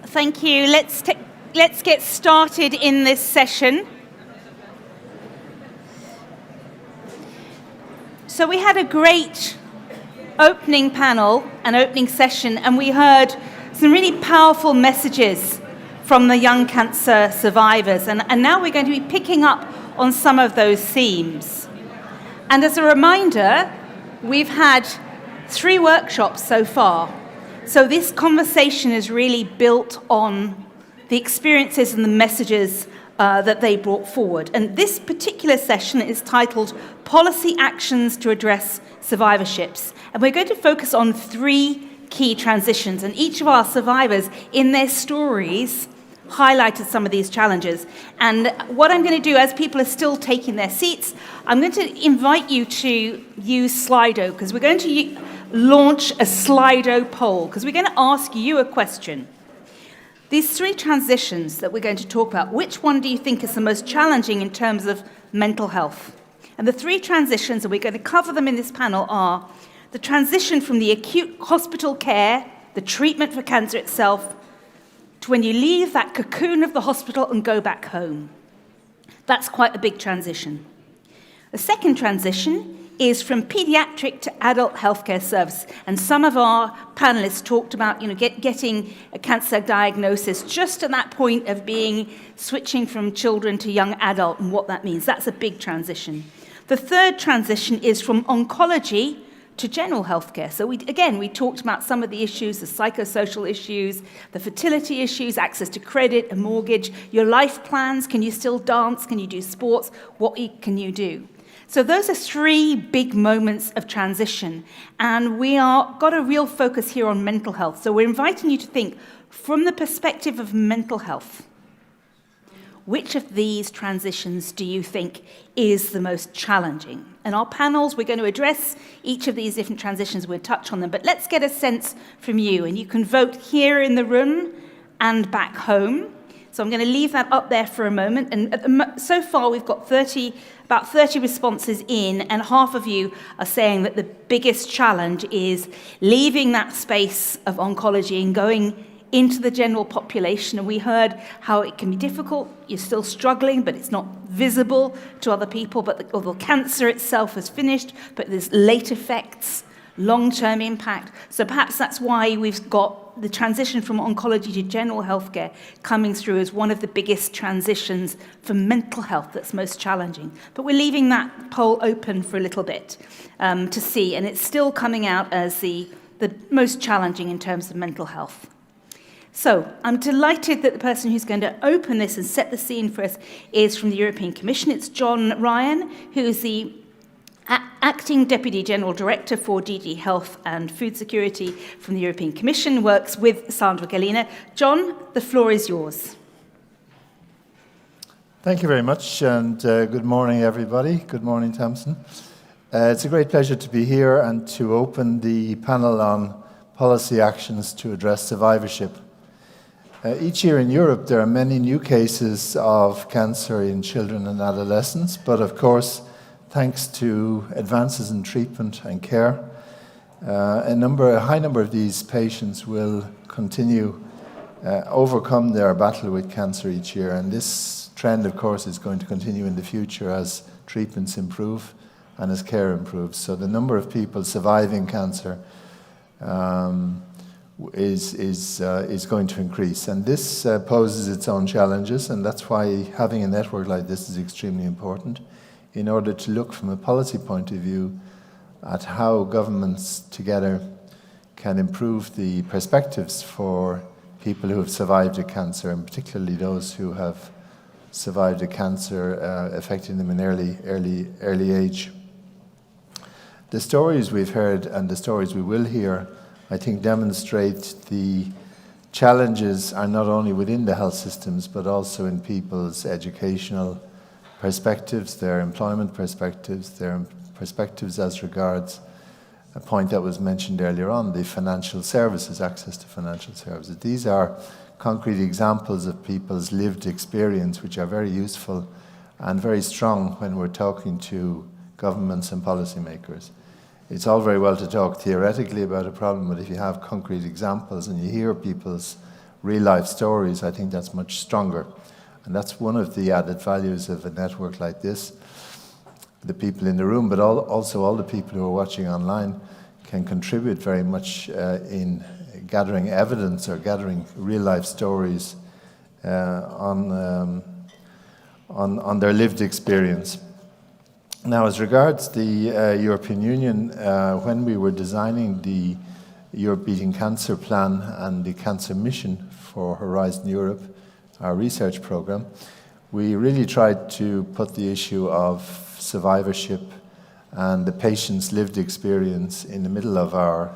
Thank you. Let's get started in this session. So we had a great opening panel, an opening session, and we heard some really powerful messages from the young cancer survivors. And now we're going to be picking up on some of those themes. And as a reminder, we've had 3 workshops so far. So this conversation is really built on the experiences and the messages that they brought forward. And this particular session is titled Policy Actions to Address Survivorships. And we're going to focus on 3 key transitions. And each of our survivors, in their stories, highlighted some of these challenges. And what I'm going to do, as people are still taking their seats, I'm going to invite you to use Slido, because we're going to launch a Slido poll, because we're going to ask you a question. These 3 transitions that we're going to talk about, which one do you think is the most challenging in terms of mental health? And the 3 transitions, and we're going to cover them in this panel, are the transition from the acute hospital care, the treatment for cancer itself, to when you leave that cocoon of the hospital and go back home. That's quite a big transition. The second transition is from pediatric to adult healthcare service. And some of our panelists talked about, getting a cancer diagnosis just at that point of switching from children to young adult and what that means. That's a big transition. The third transition is from oncology to general healthcare. So we talked about some of the issues, the psychosocial issues, the fertility issues, access to credit, a mortgage, your life plans. Can you still dance? Can you do sports? What can you do? So those are 3 big moments of transition. And we got a real focus here on mental health. So we're inviting you to think from the perspective of mental health. Which of these transitions do you think is the most challenging? In our panels, we're going to address each of these different transitions. We'll touch on them. But let's get a sense from you. And you can vote here in the room and back home. So I'm going to leave that up there for a moment. And so far, we've got about 30 responses in, and half of you are saying that the biggest challenge is leaving that space of oncology and going into the general population. And we heard how it can be difficult. You're still struggling, but it's not visible to other people. But the cancer itself has finished, but there's late effects, long-term impact. So perhaps that's why we've got the transition from oncology to general healthcare coming through as one of the biggest transitions for mental health that's most challenging. But we're leaving that poll open for a little bit to see, and it's still coming out as the most challenging in terms of mental health. So I'm delighted that the person who's going to open this and set the scene for us is from the European Commission. It's John Ryan, who's the Acting Deputy General Director for DG Health and Food Security from the European Commission, works with Sandra Gallina. John, the floor is yours. Thank you very much, and good morning, everybody. Good morning, Tamsin. It's a great pleasure to be here and to open the panel on policy actions to address survivorship. Each year in Europe, there are many new cases of cancer in children and adolescents, but of course, thanks to advances in treatment and care, a high number of these patients will continue overcome their battle with cancer each year. And this trend, of course, is going to continue in the future as treatments improve and as care improves. So the number of people surviving cancer is going to increase. And this poses its own challenges, and that's why having a network like this is extremely important, in order to look from a policy point of view at how governments together can improve the perspectives for people who have survived a cancer, and particularly those who have survived a cancer affecting them in early age. The stories we've heard and the stories we will hear, I think, demonstrate the challenges are not only within the health systems, but also in people's educational perspectives, their employment perspectives, their perspectives as regards a point that was mentioned earlier on, the financial services, access to financial services. These are concrete examples of people's lived experience, which are very useful and very strong when we're talking to governments and policymakers. It's all very well to talk theoretically about a problem, but if you have concrete examples and you hear people's real-life stories, I think that's much stronger. And that's one of the added values of a network like this. The people in the room, but also all the people who are watching online can contribute very much in gathering evidence or gathering real-life stories on their lived experience. Now, as regards the European Union, when we were designing the Europe Beating Cancer Plan and the Cancer Mission for Horizon Europe, our research program, we really tried to put the issue of survivorship and the patient's lived experience in the middle of our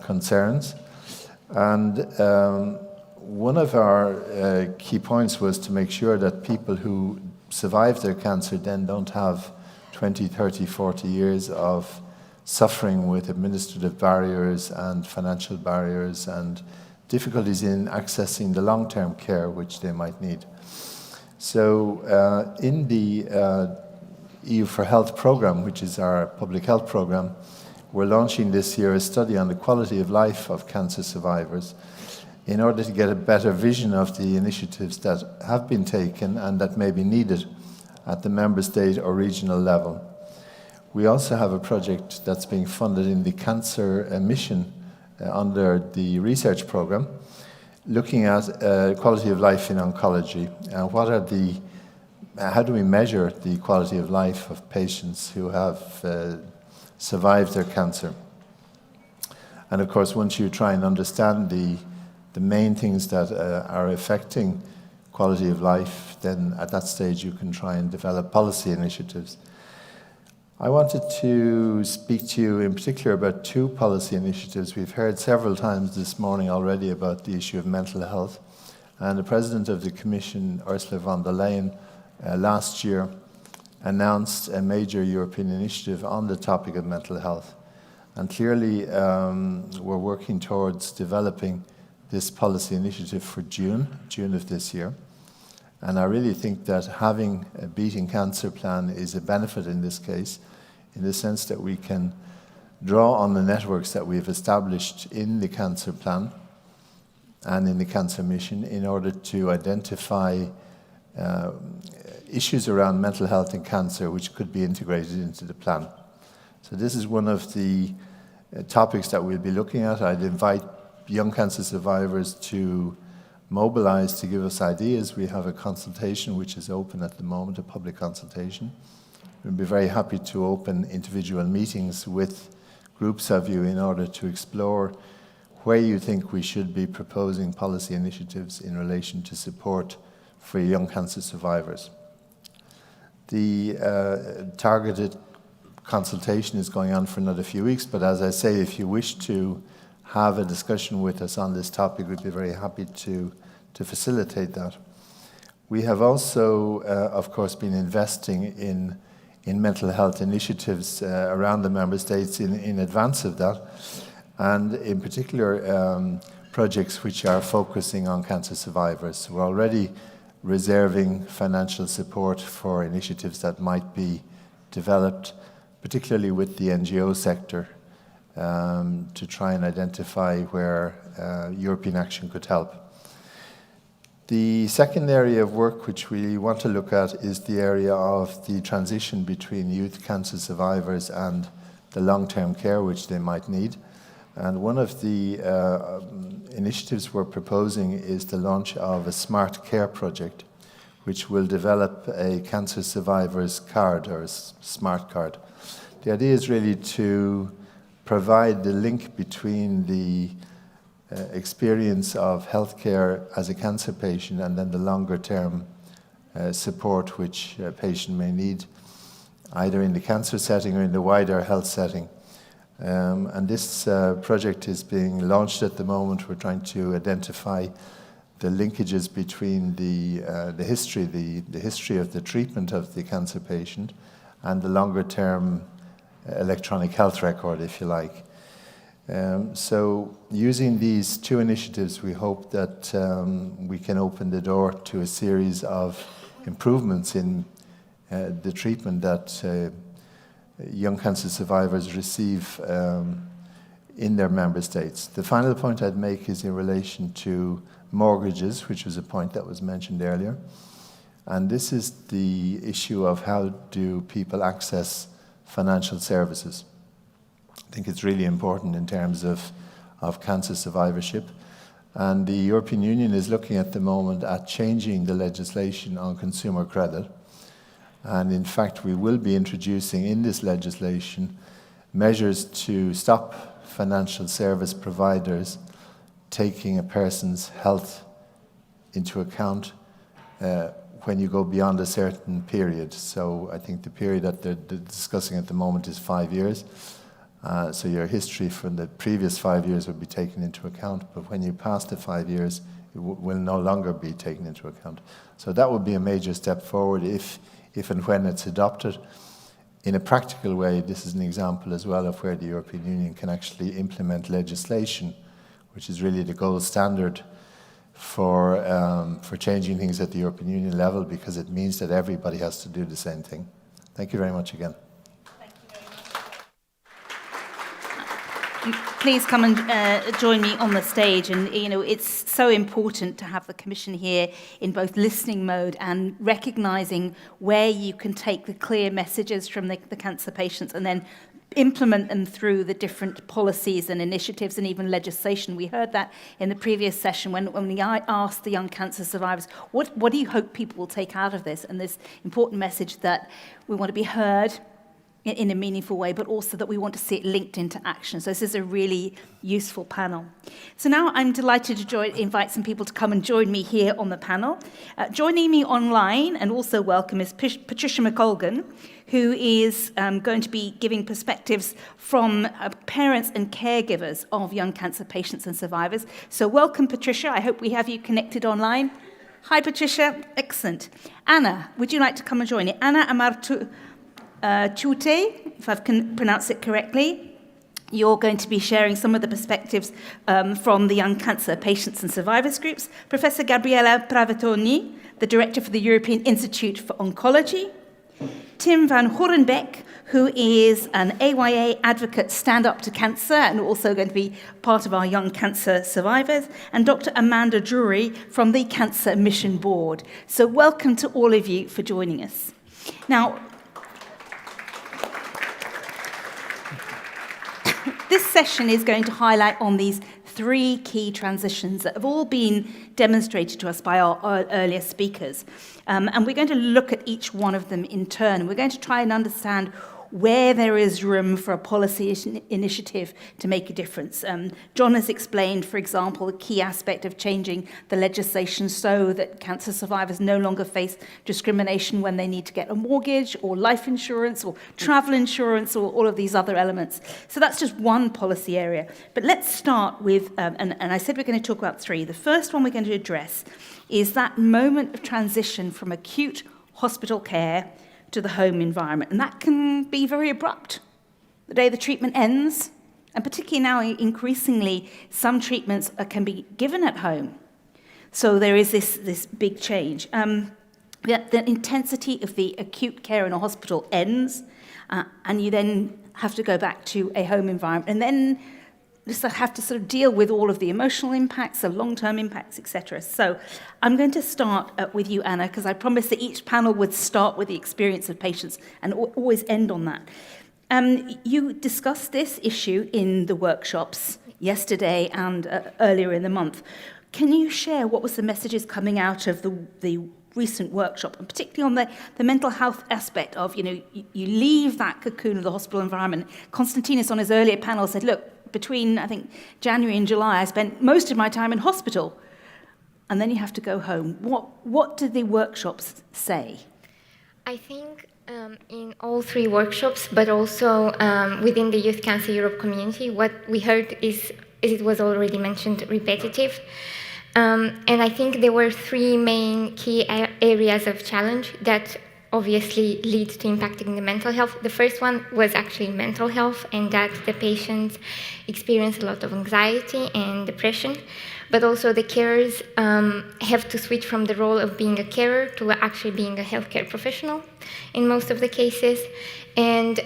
concerns. And one of our key points was to make sure that people who survive their cancer then don't have 20, 30, 40 years of suffering with administrative barriers and financial barriers and difficulties in accessing the long-term care which they might need. So in the EU for Health program, which is our public health program, we're launching this year a study on the quality of life of cancer survivors in order to get a better vision of the initiatives that have been taken and that may be needed at the member state or regional level. We also have a project that's being funded in the Cancer Mission under the research program, looking at quality of life in oncology. How do we measure the quality of life of patients who have survived their cancer? And of course, once you try and understand the main things that are affecting quality of life, then at that stage you can try and develop policy initiatives. I wanted to speak to you in particular about two policy initiatives. We've heard several times this morning already about the issue of mental health. And the President of the Commission, Ursula von der Leyen, last year announced a major European initiative on the topic of mental health. And clearly we're working towards developing this policy initiative for June of this year. And I really think that having a Beating Cancer Plan is a benefit in this case, in the sense that we can draw on the networks that we've established in the Cancer Plan and in the Cancer Mission in order to identify issues around mental health and cancer which could be integrated into the plan. So this is one of the topics that we'll be looking at. I'd invite young cancer survivors to mobilize to give us ideas. We have a consultation which is open at the moment, a public consultation. We'd be very happy to open individual meetings with groups of you in order to explore where you think we should be proposing policy initiatives in relation to support for young cancer survivors. The targeted consultation is going on for another few weeks, but as I say, if you wish to have a discussion with us on this topic, we'd be very happy to facilitate that. We have also, of course, been investing in mental health initiatives around the member states in advance of that, and in particular projects which are focusing on cancer survivors. We're already reserving financial support for initiatives that might be developed, particularly with the NGO sector, to try and identify where European action could help. The second area of work which we want to look at is the area of the transition between youth cancer survivors and the long-term care which they might need. And one of the initiatives we're proposing is the launch of a smart care project which will develop a cancer survivor's card, or a smart card. The idea is really to provide the link between the experience of healthcare as a cancer patient and then the longer-term support which a patient may need, either in the cancer setting or in the wider health setting. And this project is being launched at the moment. We're trying to identify the linkages between the history of the treatment of the cancer patient and the longer-term electronic health record, if you like. So using these two initiatives, we hope that we can open the door to a series of improvements in the treatment that young cancer survivors receive in their member states. The final point I'd make is in relation to mortgages, which was a point that was mentioned earlier. And this is the issue of how do people access financial services. I think it's really important in terms of cancer survivorship. And the European Union is looking at the moment at changing the legislation on consumer credit. And in fact, we will be introducing in this legislation measures to stop financial service providers taking a person's health into account when you go beyond a certain period. So I think the period that they're discussing at the moment is 5 years. So your history from the previous 5 years will be taken into account, but when you pass the 5 years, it will no longer be taken into account. So that would be a major step forward if and when it's adopted. In a practical way, this is an example as well of where the European Union can actually implement legislation, which is really the gold standard for changing things at the European Union level, because it means that everybody has to do the same thing. Thank you very much again. Please come and join me on the stage. And, you know, it's so important to have the Commission here in both listening mode and recognising where you can take the clear messages from the cancer patients and then implement them through the different policies and initiatives and even legislation. We heard that in the previous session when we asked the young cancer survivors, what do you hope people will take out of this? And this important message that we want to be heard in a meaningful way, but also that we want to see it linked into action. So this is a really useful panel. So now I'm delighted to invite some people to come and join me here on the panel. Joining me online and also welcome is Patricia McColgan, who is going to be giving perspectives from parents and caregivers of young cancer patients and survivors. So welcome, Patricia. I hope we have you connected online. Hi, Patricia. Excellent. Anna, would you like to come and join me? Anna Amartu Chute, if I've pronounced it correctly. You're going to be sharing some of the perspectives from the young cancer patients and survivors groups. Professor Gabriella Pravetoni, the director for the European Institute for Oncology. Tim van Horenbeck, who is an AYA advocate Stand Up to Cancer and also going to be part of our young cancer survivors. And Dr. Amanda Drury from the Cancer Mission Board. So welcome to all of you for joining us. Now, this session is going to highlight on these 3 key transitions that have all been demonstrated to us by our earlier speakers. And we're going to look at each one of them in turn. We're going to try and understand where there is room for a policy initiative to make a difference. John has explained, for example, the key aspect of changing the legislation so that cancer survivors no longer face discrimination when they need to get a mortgage or life insurance or travel insurance or all of these other elements. So that's just one policy area. But let's start with, and I said we're going to talk about 3. The first one we're going to address is that moment of transition from acute hospital care to the home environment. And that can be very abrupt. The day the treatment ends, and particularly now increasingly, some treatments can be given at home. So there is this big change. The intensity of the acute care in a hospital ends, and you then have to go back to a home environment. And then just have to sort of deal with all of the emotional impacts, the long-term impacts, etc. So I'm going to start with you, Anna, because I promised that each panel would start with the experience of patients and always end on that. You discussed this issue in the workshops yesterday and earlier in the month. Can you share what was the messages coming out of the recent workshop, and particularly on the mental health aspect of, you leave that cocoon of the hospital environment. Konstantinos on his earlier panel said, look, between, I think, January and July, I spent most of my time in hospital, and then you have to go home. What did the workshops say? I think in all 3 workshops, but also within the Youth Cancer Europe community, what we heard is, as it was already mentioned, repetitive. And I think there were 3 main key areas of challenge that obviously lead to impacting the mental health. The first one was actually mental health, and that the patients experience a lot of anxiety and depression, but also the carers have to switch from the role of being a carer to actually being a healthcare professional in most of the cases, and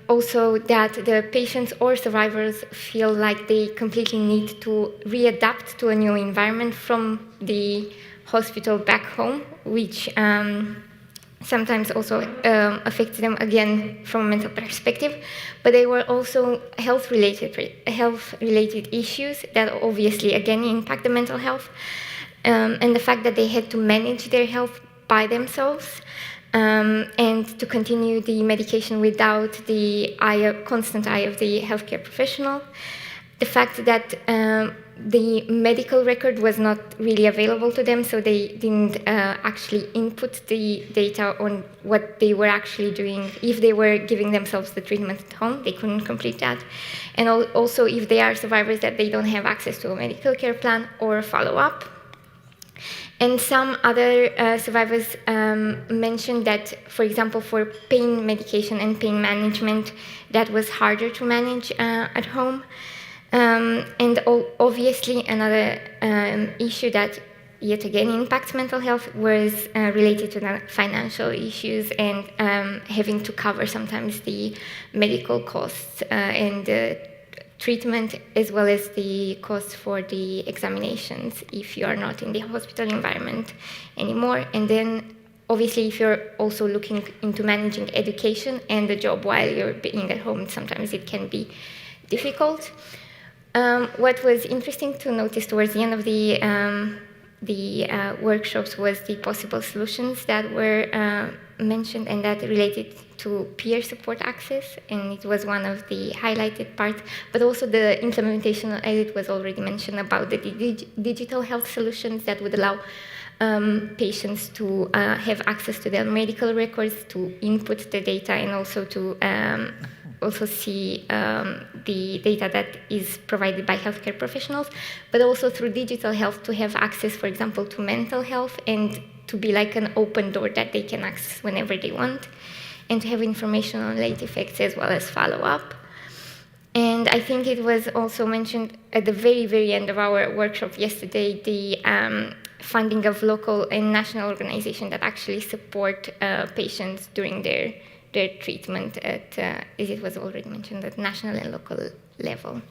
also that the patients or survivors feel like they completely need to readapt to a new environment from the hospital back home, which sometimes also affects them again from a mental perspective. But they were also health-related issues that obviously again impact the mental health, and the fact that they had to manage their health by themselves, and to continue the medication without the constant eye of the healthcare professional. The fact that the medical record was not really available to them, so they didn't actually input the data on what they were actually doing. If they were giving themselves the treatment at home, they couldn't complete that. And also, if they are survivors, that they don't have access to a medical care plan or follow-up. And some other survivors mentioned that, for example, for pain medication and pain management, that was harder to manage at home. And obviously, another issue that yet again impacts mental health was related to the financial issues and having to cover sometimes the medical costs and the treatment, as well as the costs for the examinations if you are not in the hospital environment anymore. And then, obviously, if you're also looking into managing education and the job while you're being at home, sometimes it can be difficult. What was interesting to notice towards the end of the workshops was the possible solutions that were mentioned, and that related to peer support access, and it was one of the highlighted parts, but also the implementation, as it was already mentioned, about the digital health solutions that would allow patients to have access to their medical records, to input the data, and also to also see the data that is provided by healthcare professionals, but also through digital health to have access, for example, to mental health, and to be like an open door that they can access whenever they want, and to have information on late effects as well as follow-up. And I think it was also mentioned at the very, very end of our workshop yesterday, the funding of local and national organizations that actually support patients during their treatment at, as it was already mentioned, at national and local level.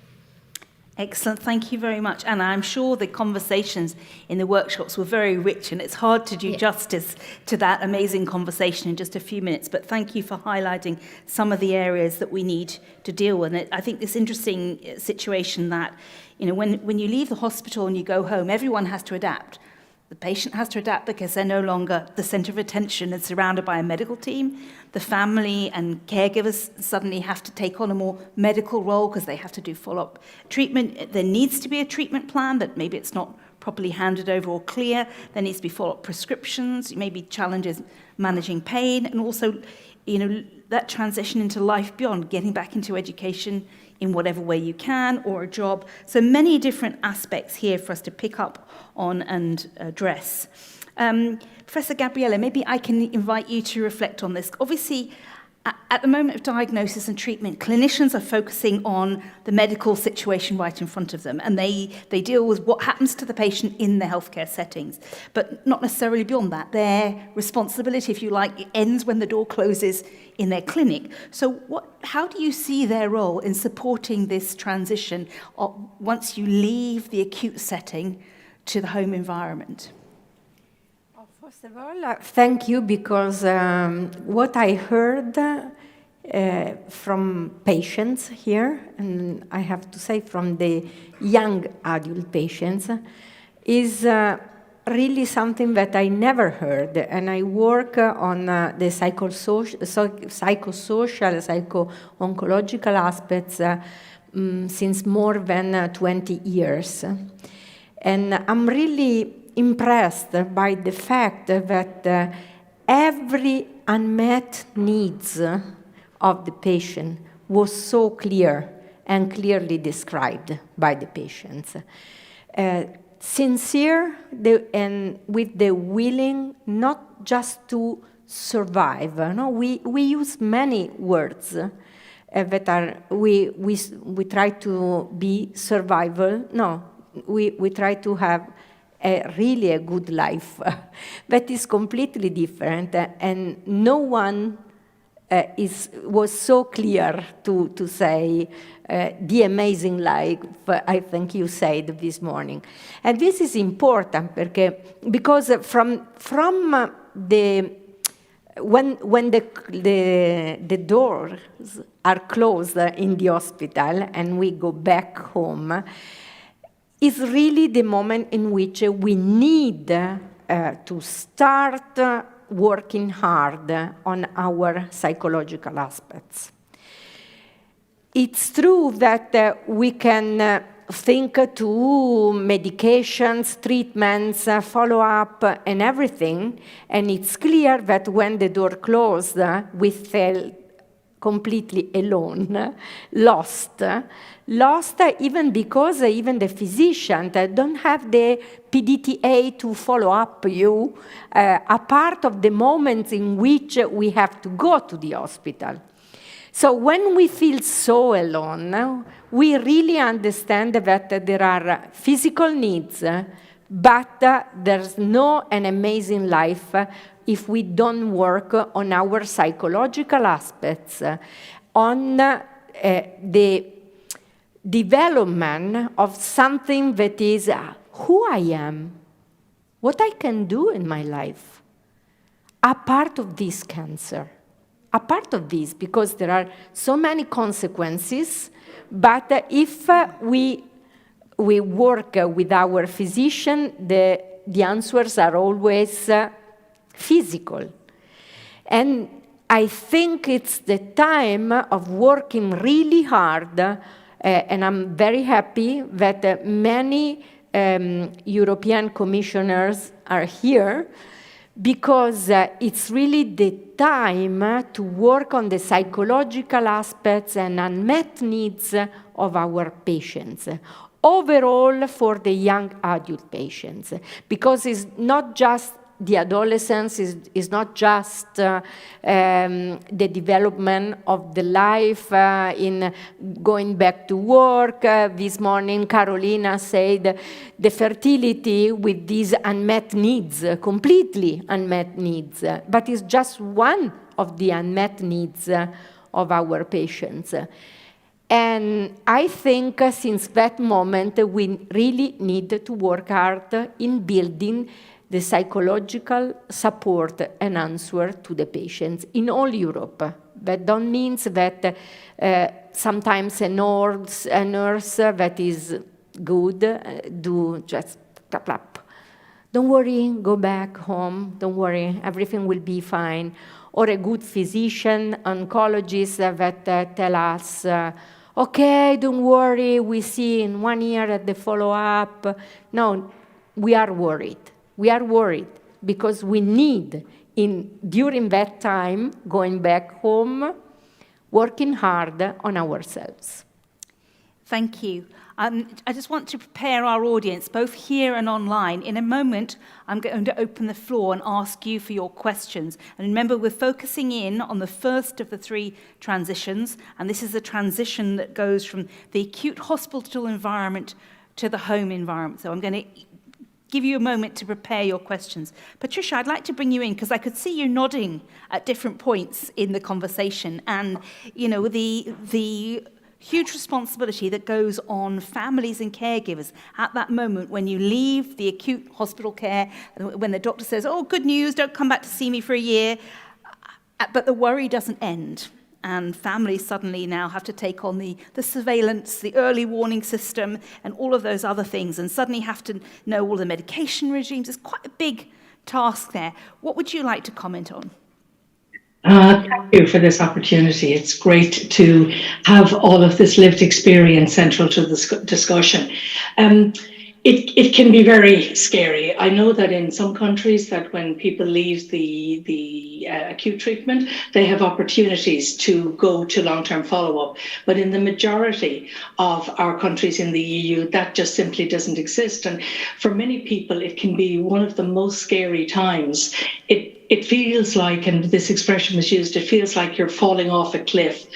Excellent, thank you very much. And I'm sure the conversations in the workshops were very rich, and it's hard to do justice to that amazing conversation in just a few minutes, but thank you for highlighting some of the areas that we need to deal with. And I think this interesting situation that, you know, when you leave the hospital and you go home, everyone has to adapt. The patient has to adapt because they're no longer the center of attention and surrounded by a medical team. The family and caregivers suddenly have to take on a more medical role because they have to do follow-up treatment. There needs to be a treatment plan, but maybe it's not properly handed over or clear. There needs to be follow-up prescriptions, maybe challenges managing pain, and also, you know, that transition into life beyond, getting back into education in whatever way you can, or a job. So many different aspects here for us to pick up on and address. Professor Gabriella, maybe I can invite you to reflect on this. Obviously, at the moment of diagnosis and treatment, clinicians are focusing on the medical situation right in front of them, and they deal with what happens to the patient in the healthcare settings, but not necessarily beyond that. Their responsibility, if you like, ends when the door closes in their clinic. So how do you see their role in supporting this transition once you leave the acute setting to the home environment? First of all, thank you, because what I heard from patients here, and I have to say from the young adult patients, is really something that I never heard. And I work on the psychosocial, psycho-oncological aspects since more than 20 years. And I'm really impressed by the fact that every unmet needs of the patient was so clear and clearly described by the patients. Sincere and with the willing not just to survive. No, we use many words that are we try to be survival. No, we try to have really a good life that is completely different, and no one was so clear to say the amazing life, I think you said this morning. And this is important because from when the doors are closed in the hospital and we go back home, is really the moment in which we need to start working hard on our psychological aspects. It's true that we can think to medications, treatments, follow-up, and everything, and it's clear that when the door closed, we felt completely alone, lost even because even the physicians don't have the PDTA to follow up you, a part of the moments in which we have to go to the hospital. So when we feel so alone, we really understand that there are physical needs, but there's no an amazing life if we don't work on our psychological aspects, on the development of something that is who I am, what I can do in my life, a part of this cancer, a part of this, because there are so many consequences, but if we work with our physician, the answers are always physical. And I think it's the time of working really hard, and I'm very happy that many European commissioners are here, because it's really the time to work on the psychological aspects and unmet needs of our patients, overall for the young adult patients, because it's not just the adolescence, is not just the development of the life in going back to work. This morning, Carolina said the fertility with these unmet needs, completely unmet needs, but it's just one of the unmet needs of our patients. And I think since that moment, we really need to work hard in building the psychological support and answer to the patients in all Europe. That don't mean that sometimes a nurse that is good do just tap tap. Don't worry, go back home. Don't worry, everything will be fine. Or a good physician, oncologist that tell us, okay, don't worry, we see in 1 year at the follow-up. No, we are worried. We are worried because we need, during that time, going back home, working hard on ourselves. Thank you. I just want to prepare our audience, both here and online. In a moment, I'm going to open the floor and ask you for your questions. And remember, we're focusing in on the first of the 3 transitions, and this is the transition that goes from the acute hospital environment to the home environment. So I'm going to give you a moment to prepare your questions. Patricia, I'd like to bring you in because I could see you nodding at different points in the conversation, and the huge responsibility that goes on families and caregivers at that moment when you leave the acute hospital care, when the doctor says, oh, good news, don't come back to see me for a year, but the worry doesn't end. And families suddenly now have to take on the surveillance, the early warning system, and all of those other things, and suddenly have to know all the medication regimes. It's quite a big task there. What would you like to comment on? Thank you for this opportunity. It's great to have all of this lived experience central to this discussion. It can be very scary. I know that in some countries that when people leave the acute treatment, they have opportunities to go to long-term follow-up. But in the majority of our countries in the EU, that just simply doesn't exist. And for many people, it can be one of the most scary times. it feels like, and this expression was used, it feels like you're falling off a cliff.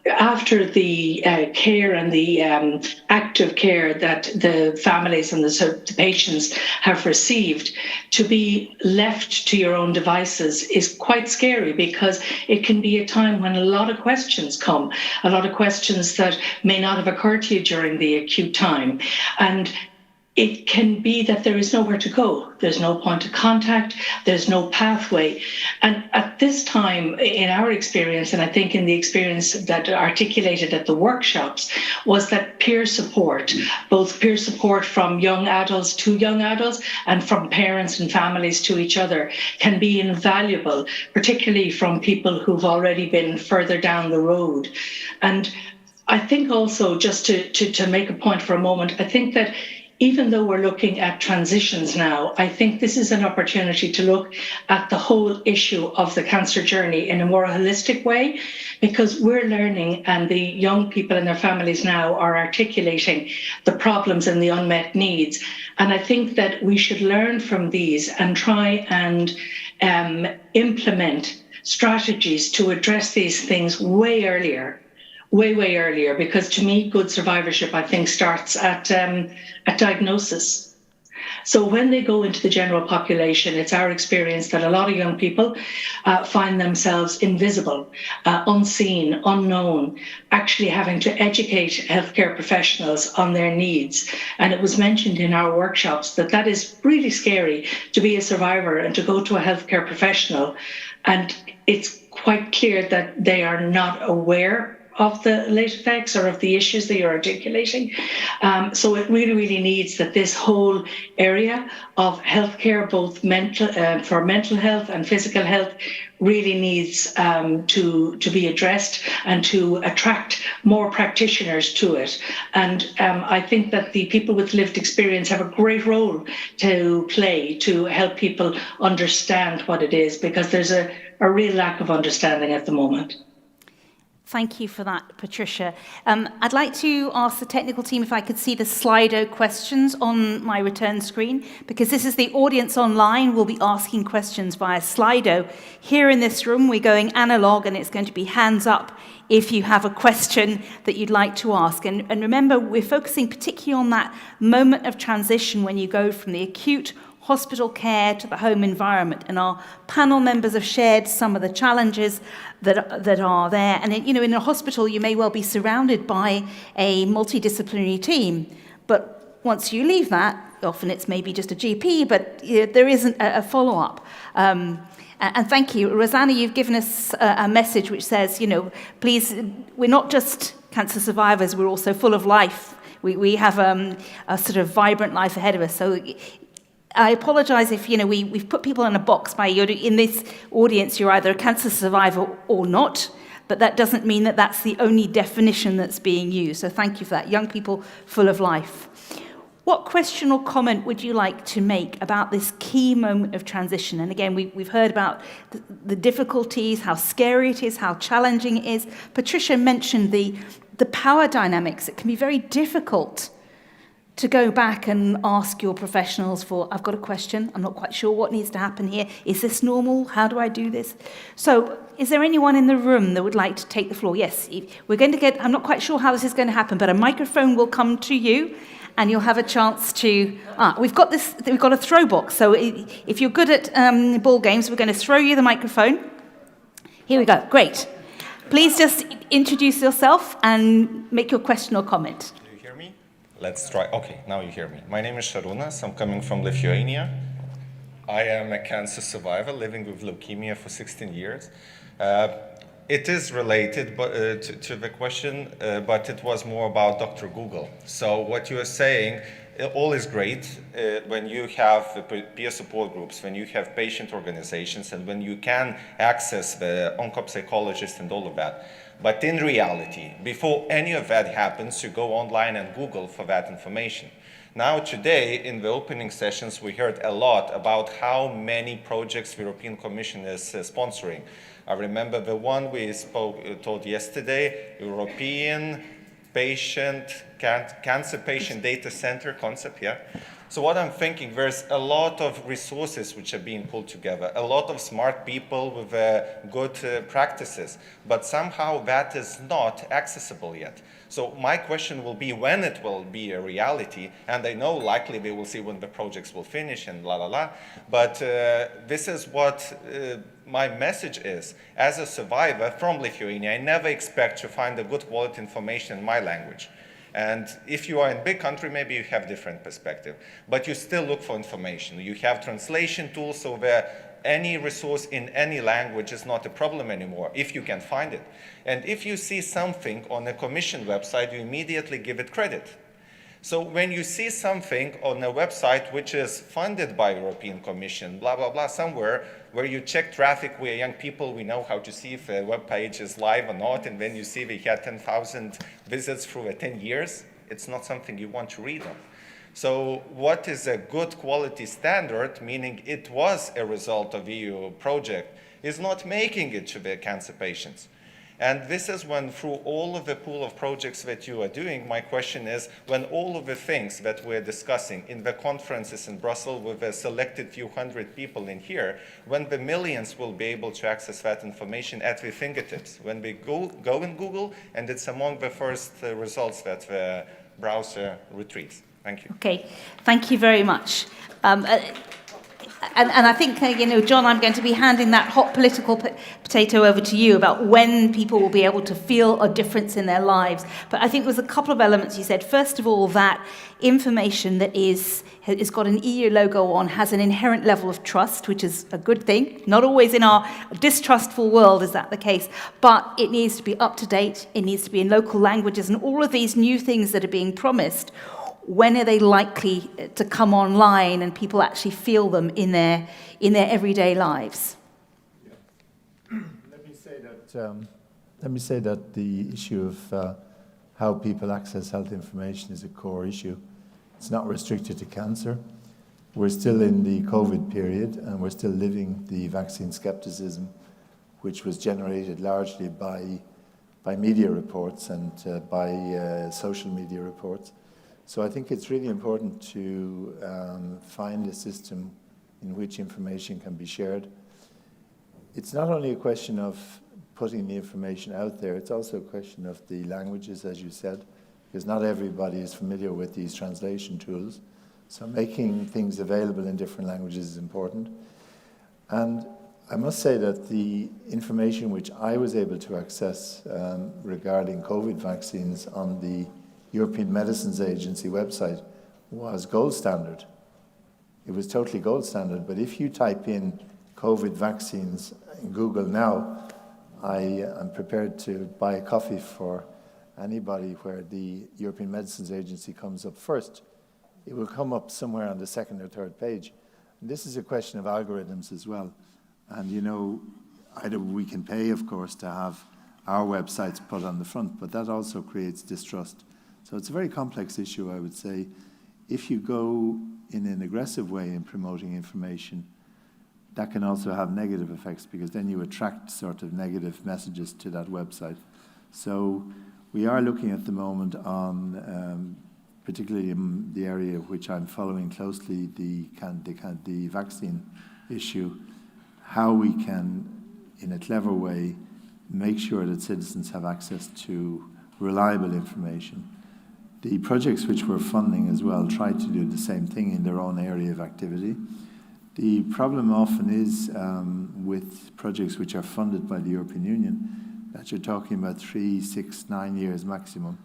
After the care and the active care that the families and the patients have received, to be left to your own devices is quite scary, because it can be a time when a lot of questions come, a lot of questions that may not have occurred to you during the acute time. And it can be that there is nowhere to go. There's no point of contact. There's no pathway. And at this time, in our experience, and I think in the experience that articulated at the workshops, was that peer support, both peer support from young adults to young adults and from parents and families to each other, can be invaluable, particularly from people who've already been further down the road. And I think also, just to make a point for a moment, I think that even though we're looking at transitions now, I think this is an opportunity to look at the whole issue of the cancer journey in a more holistic way, because we're learning, and the young people and their families now are articulating the problems and the unmet needs. And I think that we should learn from these and try and implement strategies to address these things way earlier. Way earlier, because to me, good survivorship, I think, starts at diagnosis. So when they go into the general population, it's our experience that a lot of young people find themselves invisible, unseen, unknown, actually having to educate healthcare professionals on their needs. And it was mentioned in our workshops that that is really scary, to be a survivor and to go to a healthcare professional. And it's quite clear that they are not aware of the late effects or of the issues that you're articulating. So it really needs that this whole area of healthcare, both for mental health and physical health, really needs to be addressed and to attract more practitioners to it. And I think that the people with lived experience have a great role to play to help people understand what it is, because there's a real lack of understanding at the moment. Thank you for that, Patricia. I'd like to ask the technical team if I could see the Slido questions on my return screen, because this is the audience online. We'll be asking questions via Slido. Here in this room, we're going analog, and it's going to be hands up if you have a question that you'd like to ask. And remember, we're focusing particularly on that moment of transition when you go from the acute hospital care to the home environment. And our panel members have shared some of the challenges that are there. And in a hospital, you may well be surrounded by a multidisciplinary team, but once you leave that, often it's maybe just a GP, but there isn't a follow-up. And thank you. Rosanna, you've given us a message which says, please, we're not just cancer survivors, we're also full of life. We have a sort of vibrant life ahead of us. So I apologize if, we've put people in a box by in this audience, you're either a cancer survivor or not, but that doesn't mean that that's the only definition that's being used. So thank you for that. Young people full of life. What question or comment would you like to make about this key moment of transition? And again, we've heard about the difficulties, how scary it is, how challenging it is. Patricia mentioned the power dynamics. It can be very difficult to go back and ask your professionals for, I've got a question, I'm not quite sure what needs to happen here. Is this normal? How do I do this? So is there anyone in the room that would like to take the floor? Yes, we're going to I'm not quite sure how this is going to happen, but a microphone will come to you and you'll have a chance to, we've got a throw box. So if you're good at ball games, we're going to throw you the microphone. Here we go, great. Please just introduce yourself and make your question or comment. Let's try. Okay, now you hear me. My name is Sharunas. I'm coming from Lithuania. I am a cancer survivor living with leukemia for 16 years. It is related to the question, but it was more about Dr. Google. So what you are saying, all is great when you have peer support groups, when you have patient organizations, and when you can access the oncopsychologist and all of that. But in reality, before any of that happens, you go online and Google for that information. Now today, in the opening sessions, we heard a lot about how many projects the European Commission is sponsoring. I remember the one we told yesterday, European Cancer Patient Data Center concept, yeah? So what I'm thinking, there's a lot of resources which are being pulled together, a lot of smart people with good practices, but somehow that is not accessible yet. So my question will be when it will be a reality, and I know likely they will see when the projects will finish and la la la, but this is what my message is. As a survivor from Lithuania, I never expect to find a good quality information in my language. And if you are in a big country, maybe you have different perspective, but you still look for information. You have translation tools, so that any resource in any language is not a problem anymore, if you can find it. And if you see something on a commission website, you immediately give it credit. So when you see something on a website which is funded by European Commission, blah, blah, blah, somewhere where you check traffic, we are young people, we know how to see if a web page is live or not, and then you see we had 10,000 visits through 10 years, it's not something you want to read on. So what is a good quality standard, meaning it was a result of EU project, is not making it to the cancer patients. And this is when, through all of the pool of projects that you are doing, my question is, when all of the things that we're discussing in the conferences in Brussels with a selected few hundred people in here, when the millions will be able to access that information at their fingertips, when they go in Google, and it's among the first results that the browser retrieves. Thank you. Okay, thank you very much. And I think, John, I'm going to be handing that hot political potato over to you about when people will be able to feel a difference in their lives. But I think there's a couple of elements you said. First of all, that information that has got an EU logo on has an inherent level of trust, which is a good thing. Not always in our distrustful world is that the case, but it needs to be up to date. It needs to be in local languages, and all of these new things that are being promised. When are they likely to come online and people actually feel them in their everyday lives? Yeah. Let me say that the issue of how people access health information is a core issue. It's not restricted to cancer. We're still in the COVID period, and we're still living the vaccine skepticism, which was generated largely by media reports and by social media reports. So I think it's really important to find a system in which information can be shared. It's not only a question of putting the information out there, it's also a question of the languages, as you said, because not everybody is familiar with these translation tools. So making things available in different languages is important. And I must say that the information which I was able to access regarding COVID vaccines on the European Medicines Agency website was gold standard. It was totally gold standard, but if you type in COVID vaccines in Google now, I am prepared to buy a coffee for anybody where the European Medicines Agency comes up first. It will come up somewhere on the second or third page. And this is a question of algorithms as well. And either we can pay, of course, to have our websites put on the front, but that also creates distrust. So it's a very complex issue, I would say. If you go in an aggressive way in promoting information, that can also have negative effects, because then you attract sort of negative messages to that website. So we are looking at the moment on, particularly in the area which I'm following closely, the vaccine issue, how we can, in a clever way, make sure that citizens have access to reliable information. The projects which we're funding as well try to do the same thing in their own area of activity. The problem often is with projects which are funded by the European Union, that you're talking about 3, 6, 9 years maximum.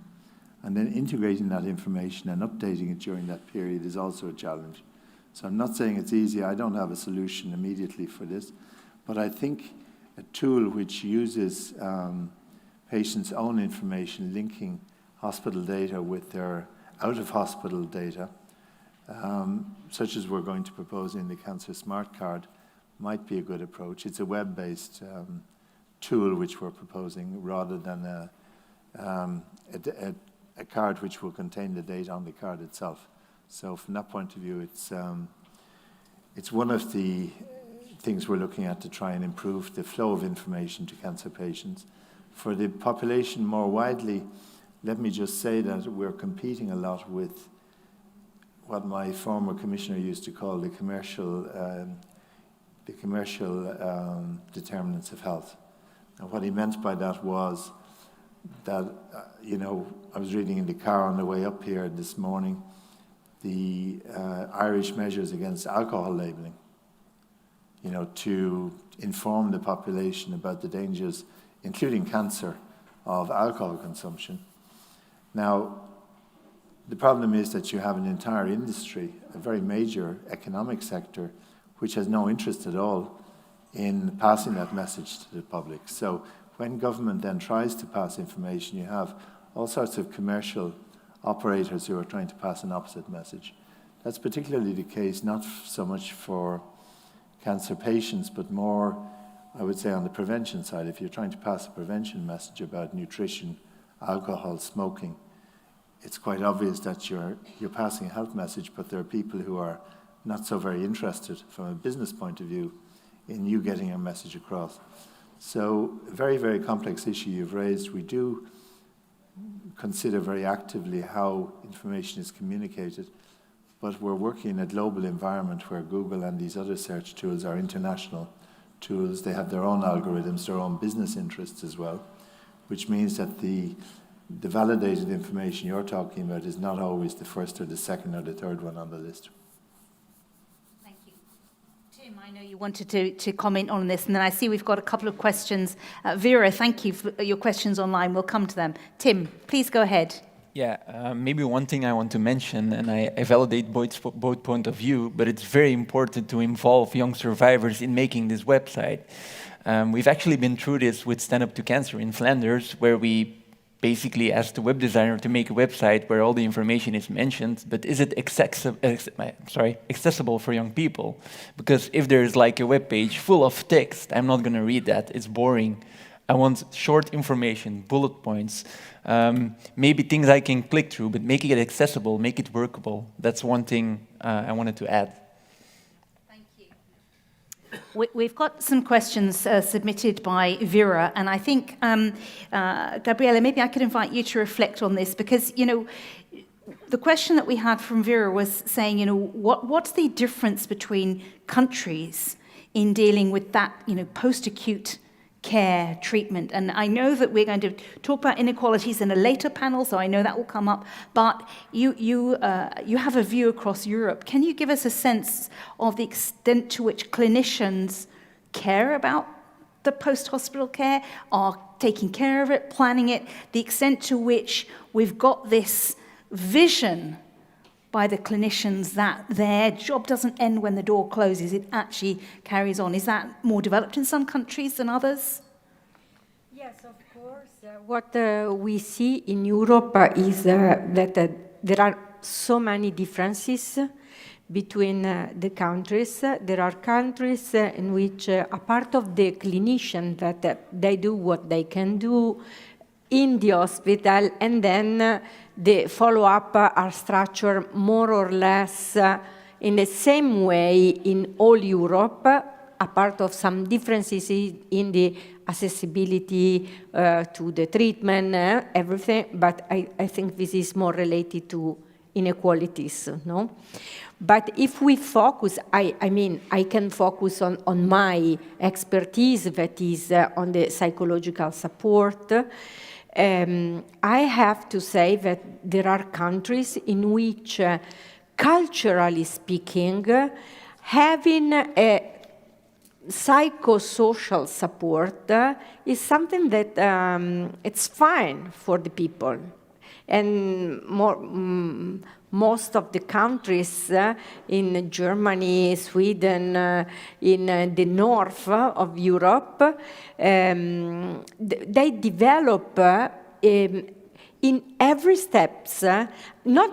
And then integrating that information and updating it during that period is also a challenge. So I'm not saying it's easy. I don't have a solution immediately for this. But I think a tool which uses patients' own information, linking hospital data with their out-of-hospital data, such as we're going to propose in the Cancer Smart Card, might be a good approach. It's a web-based tool which we're proposing, rather than a card which will contain the data on the card itself. So from that point of view, it's one of the things we're looking at to try and improve the flow of information to cancer patients. For the population more widely, let me just say that we're competing a lot with what my former commissioner used to call the commercial determinants of health. And what he meant by that was that, I was reading in the car on the way up here this morning, the Irish measures against alcohol labelling, to inform the population about the dangers, including cancer, of alcohol consumption. Now, the problem is that you have an entire industry, a very major economic sector, which has no interest at all in passing that message to the public. So when government then tries to pass information, you have all sorts of commercial operators who are trying to pass an opposite message. That's particularly the case, not so much for cancer patients, but more, I would say, on the prevention side. If you're trying to pass a prevention message about nutrition, alcohol, smoking, it's quite obvious that you're passing a health message, but there are people who are not so very interested from a business point of view in you getting your message across. So a very, very complex issue you've raised. We do consider very actively how information is communicated, but we're working in a global environment where Google and these other search tools are international tools. They have their own algorithms, their own business interests as well, which means that the validated information you're talking about is not always the first or the second or the third one on the list. Thank you. Tim, I know you wanted to comment on this, and then I see we've got a couple of questions. Vera, thank you for your questions online. We'll come to them. Tim, please go ahead. Yeah, maybe one thing I want to mention, and I validate both point of view, but it's very important to involve young survivors in making this website. We've actually been through this with Stand Up to Cancer in Flanders, where we basically asked the web designer to make a website where all the information is mentioned, but is it accessible for young people? Because if there's like a web page full of text, I'm not going to read that. It's boring. I want short information, bullet points, maybe things I can click through, but making it accessible, make it workable. That's one thing I wanted to add. Thank you. We've got some questions submitted by Vera, and I think, Gabriella, maybe I could invite you to reflect on this, because, the question that we had from Vera was saying, what's the difference between countries in dealing with that, post-acute care, treatment. And I know that we're going to talk about inequalities in a later panel, so I know that will come up. But you have a view across Europe. Can you give us a sense of the extent to which clinicians care about the post-hospital care, are taking care of it, planning it, the extent to which we've got this vision by the clinicians that their job doesn't end when the door closes, it actually carries on. Is that more developed in some countries than others? Yes, of course. What we see in Europe is that there are so many differences between the countries. There are countries in which a part of the clinician that they do what they can do in the hospital, and then the follow-up are structured more or less in the same way in all Europe, apart of some differences in the accessibility to the treatment, everything, but I think this is more related to inequalities, no? But if we focus, I mean, I can focus on my expertise, that is on the psychological support. I have to say that there are countries in which, culturally speaking, having a psychosocial support is something that it's fine for the people. And most of the countries in Germany, Sweden, in the north of Europe, they develop in every steps, not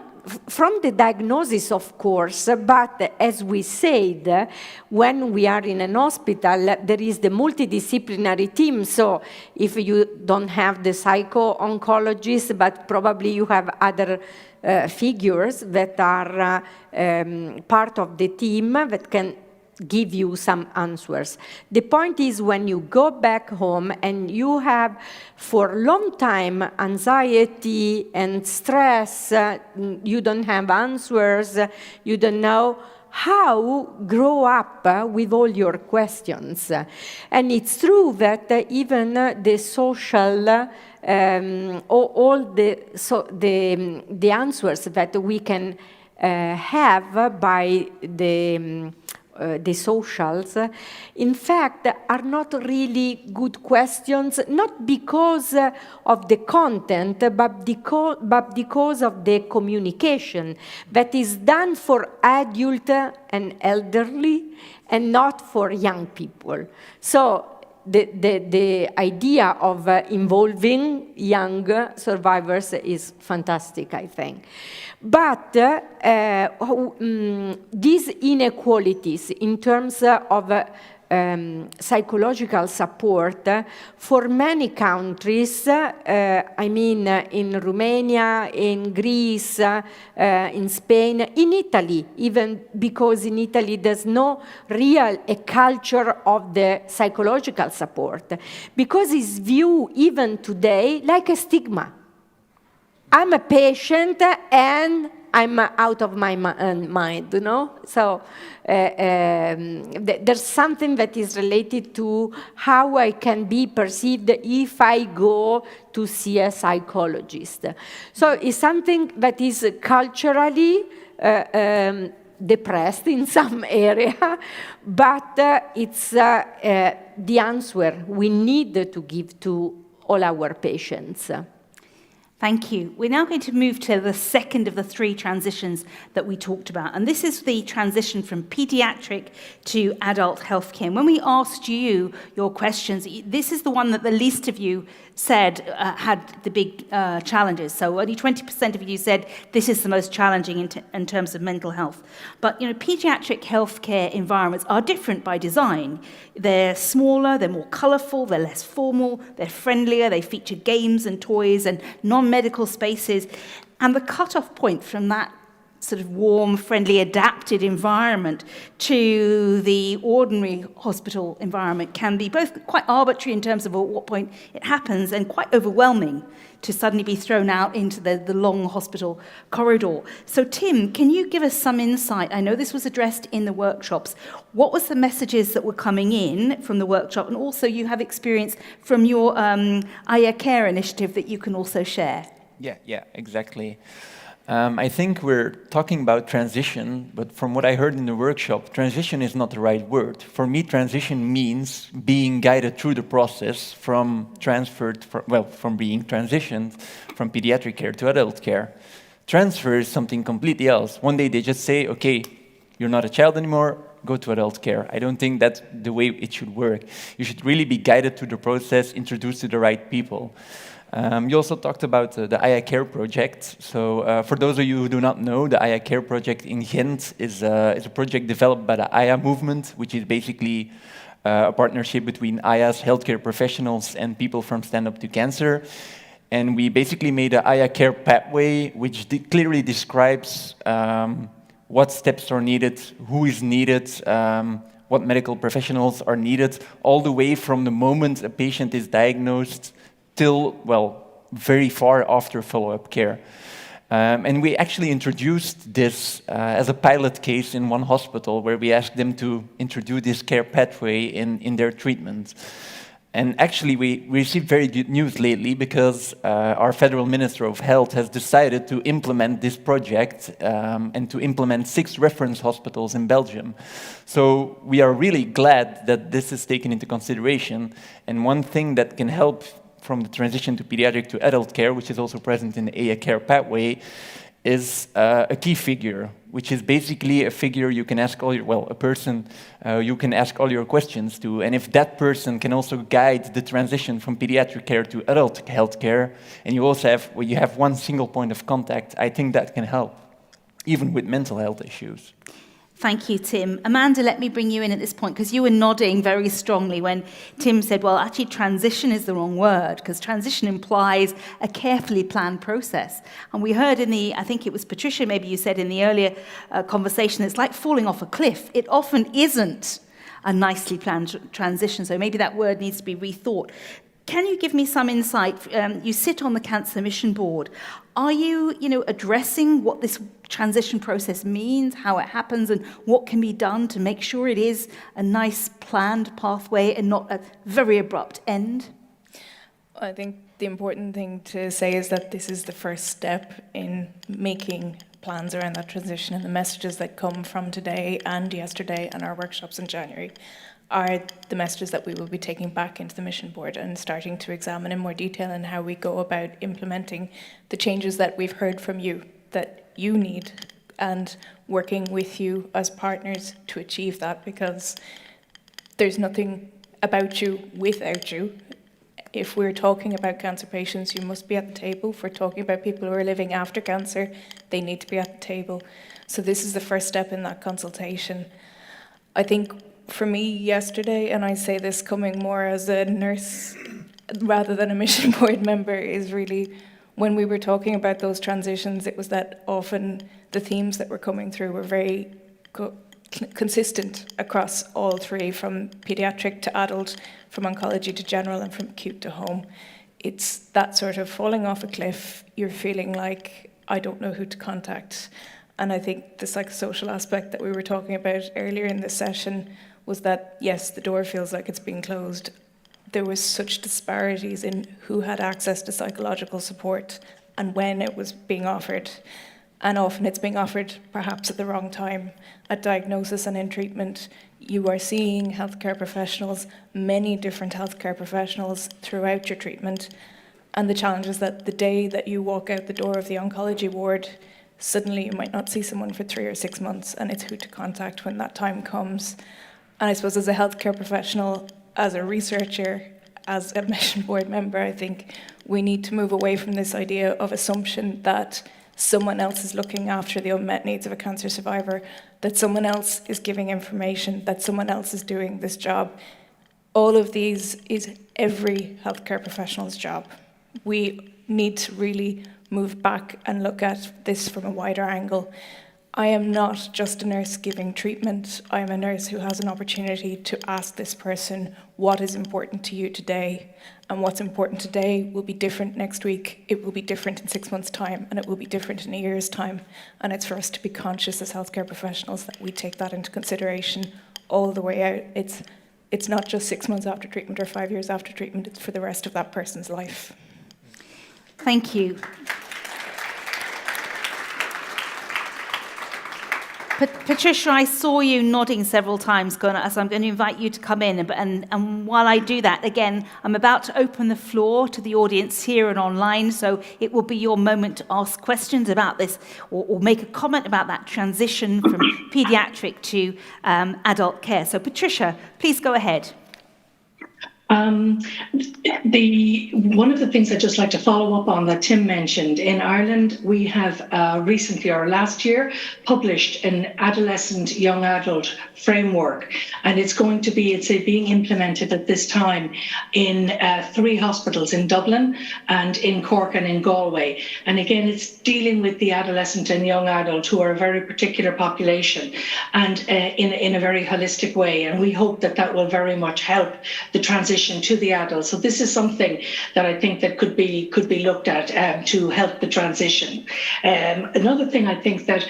from the diagnosis, of course, but as we said, when we are in an hospital, there is the multidisciplinary team. So if you don't have the psycho-oncologist, but probably you have other figures that are part of the team that can give you some answers. The point is when you go back home and you have for a long time anxiety and stress, you don't have answers, you don't know how grow up with all your questions. And it's true that even the social, all the answers that we can have by the socials, in fact, are not really good questions, not because of the content, but because of the communication that is done for adult and elderly and not for young people. So the idea of involving young survivors is fantastic, I think. But these inequalities in terms of psychological support for many countries, I mean in Romania, in Greece, in Spain, in Italy, even because in Italy there's no real a culture of the psychological support, because it's viewed even today like a stigma. I'm a patient and I'm out of my mind, you know? So there's something that is related to how I can be perceived if I go to see a psychologist. So it's something that is culturally depressed in some area, but it's the answer we need to give to all our patients. Thank you. We're now going to move to the second of the three transitions that we talked about, and this is the transition from pediatric to adult healthcare. And when we asked you your questions, this is the one that the least of you said had the big challenges. So only 20% of you said this is the most challenging in terms of mental health. But pediatric healthcare environments are different by design. They're smaller, they're more colourful, they're less formal, they're friendlier, they feature games and toys and non-medical spaces. And the cut-off point from that sort of warm, friendly, adapted environment to the ordinary hospital environment can be both quite arbitrary in terms of at what point it happens and quite overwhelming to suddenly be thrown out into the long hospital corridor. So Tim, can you give us some insight? I know this was addressed in the workshops. What was the messages that were coming in from the workshop? And also you have experience from your Aya Care initiative that you can also share. Yeah, exactly. I think we're talking about transition, but from what I heard in the workshop, transition is not the right word. For me, transition means being guided through the process from being transitioned from pediatric care to adult care. Transfer is something completely else. One day they just say, okay, you're not a child anymore, go to adult care. I don't think that's the way it should work. You should really be guided through the process, introduced to the right people. You also talked about the Aya Care project. So for those of you who do not know, the Aya Care project in Ghent is a project developed by the Aya movement, which is basically a partnership between Aya's healthcare professionals and people from Stand Up to Cancer. And we basically made an Aya Care pathway, which clearly describes what steps are needed, who is needed, what medical professionals are needed, all the way from the moment a patient is diagnosed till, very far after follow-up care. And we actually introduced this as a pilot case in one hospital where we asked them to introduce this care pathway in their treatment. And actually we received very good news lately because our Federal Minister of Health has decided to implement this project and to implement 6 reference hospitals in Belgium. So we are really glad that this is taken into consideration. And one thing that can help from the transition to pediatric to adult care, which is also present in the Aya Care pathway, is a key figure, which is basically a figure you can ask a person you can ask all your questions to. And if that person can also guide the transition from pediatric care to adult health care, and you also have one single point of contact, I think that can help, even with mental health issues. Thank you, Tim. Amanda, let me bring you in at this point, because you were nodding very strongly when Tim said, well, actually, transition is the wrong word, because transition implies a carefully planned process. And we heard I think it was Patricia, maybe you said in the earlier conversation, it's like falling off a cliff. It often isn't a nicely planned transition, so maybe that word needs to be rethought. Can you give me some insight? You sit on the Cancer Mission Board. Are you, addressing what this transition process means, how it happens, and what can be done to make sure it is a nice planned pathway and not a very abrupt end? I think the important thing to say is that this is the first step in making plans around that transition, and the messages that come from today and yesterday and our workshops in January are the messages that we will be taking back into the mission board and starting to examine in more detail in how we go about implementing the changes that we've heard from you that you need, and working with you as partners to achieve that, because there's nothing about you without you. If we're talking about cancer patients, you must be at the table. If we're talking about people who are living after cancer, they need to be at the table. So this is the first step in that consultation. I think for me yesterday, and I say this coming more as a nurse rather than a mission board member, is really when we were talking about those transitions, it was that often the themes that were coming through were very consistent across all three, from pediatric to adult, from oncology to general, and from acute to home. It's that sort of falling off a cliff, you're feeling like, I don't know who to contact. And I think the psychosocial aspect that we were talking about earlier in this session was that, yes, the door feels like it's being closed. There was such disparities in who had access to psychological support and when it was being offered. And often it's being offered perhaps at the wrong time. At diagnosis and in treatment, you are seeing healthcare professionals, many different healthcare professionals throughout your treatment. And the challenge is that the day that you walk out the door of the oncology ward, suddenly you might not see someone for 3 or 6 months, and it's who to contact when that time comes. And I suppose as a healthcare professional, as a researcher, as a mission board member, I think we need to move away from this idea of assumption that someone else is looking after the unmet needs of a cancer survivor, that someone else is giving information, that someone else is doing this job. All of these is every healthcare professional's job. We need to really move back and look at this from a wider angle. I am not just a nurse giving treatment. I am a nurse who has an opportunity to ask this person, what is important to you today? And what's important today will be different next week. It will be different in 6 months' time, and it will be different in a year's time. And it's for us to be conscious as healthcare professionals that we take that into consideration all the way out. It's not just 6 months after treatment or 5 years after treatment, it's for the rest of that person's life. Thank you. Patricia, I saw you nodding several times, so I'm going to invite you to come in. And while I do that, again, I'm about to open the floor to the audience here and online, so it will be your moment to ask questions about this or make a comment about that transition from pediatric to adult care. So Patricia, please go ahead. One of the things I'd just like to follow up on that Tim mentioned, in Ireland, we have recently, or last year, published an adolescent young adult framework, and it's being implemented at this time in 3 hospitals in Dublin and in Cork and in Galway. And again, it's dealing with the adolescent and young adult, who are a very particular population, and in a very holistic way. And we hope that will very much help the transition to the adults. So this is something that I think that could be looked at to help the transition. Another thing, I think that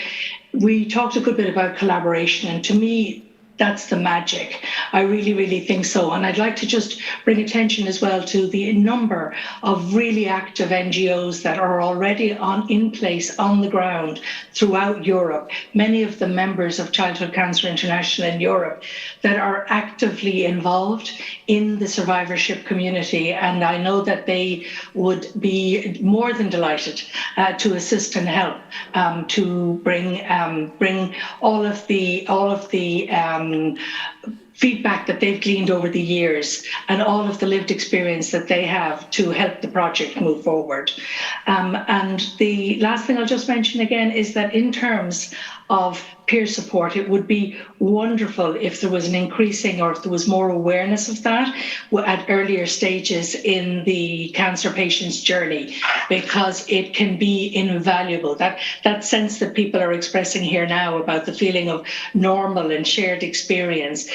we talked a good bit about collaboration, and to me, that's the magic. I really, really think so. And I'd like to just bring attention as well to the number of really active NGOs that are already in place on the ground throughout Europe, many of the members of Childhood Cancer International in Europe, that are actively involved in the survivorship community. And I know that they would be more than delighted to assist and help to bring all of the feedback that they've gleaned over the years and all of the lived experience that they have to help the project move forward. And the last thing I'll just mention again is that in terms of peer support. It would be wonderful if there was an increasing, or if there was more awareness of that at earlier stages in the cancer patient's journey, because it can be invaluable. That sense that people are expressing here now about the feeling of normal and shared experience,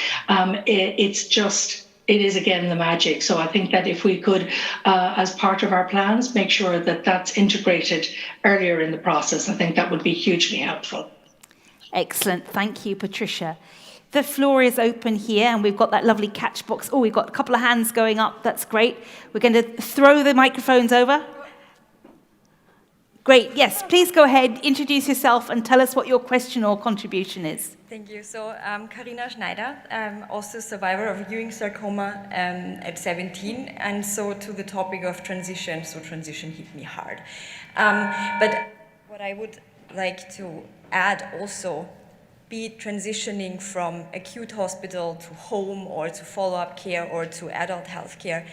it is again the magic. So I think that if we could, as part of our plans, make sure that that's integrated earlier in the process, I think that would be hugely helpful. Excellent. Thank you, Patricia. The floor is open here, and we've got that lovely catch box. Oh, we've got a couple of hands going up. That's great. We're going to throw the microphones over. Great. Yes, please go ahead, introduce yourself, and tell us what your question or contribution is. Thank you. So I'm Karina Schneider. I'm also a survivor of Ewing sarcoma at 17. And so to the topic of transition, so transition hit me hard. But what I would like to add also, be it transitioning from acute hospital to home or to follow-up care or to adult health care,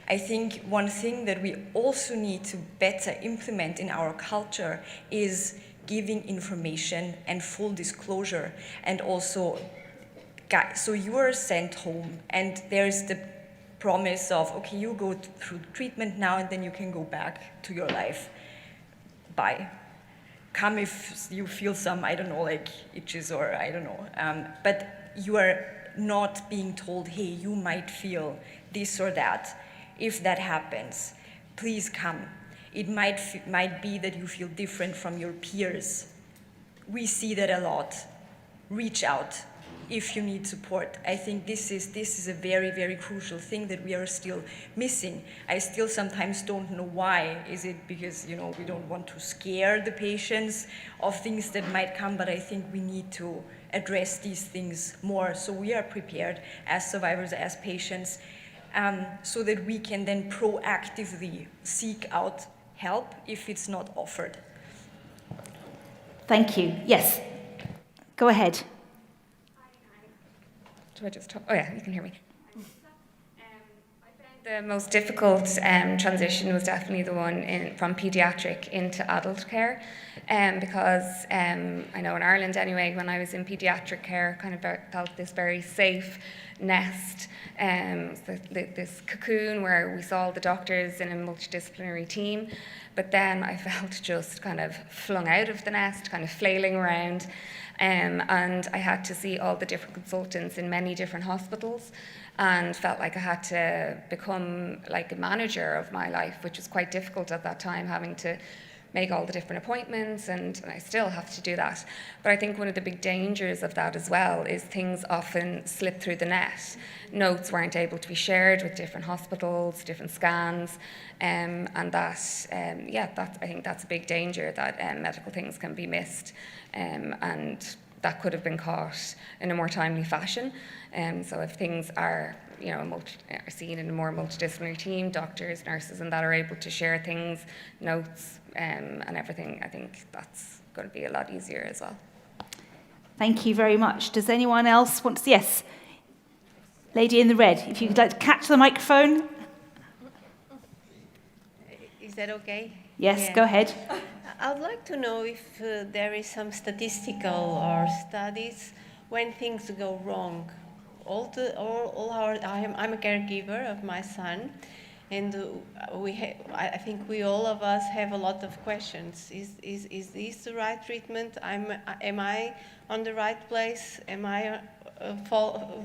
I think one thing that we also need to better implement in our culture is giving information and full disclosure. And also, so you are sent home and there's the promise of, okay, you go through treatment now and then you can go back to your life. Bye. Come if you feel some, I don't know, like itches or I don't know. But you are not being told, hey, you might feel this or that. If that happens, please come. It might be that you feel different from your peers. We see that a lot. Reach out if you need support. I think this is a very, very crucial thing that we are still missing. I still sometimes don't know why. Is it because, we don't want to scare the patients of things that might come, but I think we need to address these things more so we are prepared as survivors, as patients, so that we can then proactively seek out help if it's not offered. Thank you. Yes. Go ahead. Do I just talk? Oh yeah, you can hear me. The most difficult transition was definitely the one from paediatric into adult care, because I know in Ireland anyway, when I was in paediatric care, kind of felt this very safe nest, this cocoon where we saw all the doctors in a multidisciplinary team, but then I felt just kind of flung out of the nest, kind of flailing around, and I had to see all the different consultants in many different hospitals, and felt like I had to become like a manager of my life, which was quite difficult at that time, having to make all the different appointments, and I still have to do that. But I think one of the big dangers of that as well is things often slip through the net. Notes weren't able to be shared with different hospitals, different scans, and that, I think that's a big danger, that medical things can be missed, and that could have been caught in a more timely fashion. So if things are are seen in a more multidisciplinary team, doctors, nurses, and that are able to share things, notes, and everything, I think that's going to be a lot easier as well. Thank you very much. Does anyone else want to? Yes. Lady in the red, if you'd like to catch the microphone. Is that okay? Yes, yeah. Go ahead. I would like to know if there is some statistical or studies when things go wrong. I'm a caregiver of my son, and I think all of us have a lot of questions. Is this the right treatment? Am I on the right place? Am I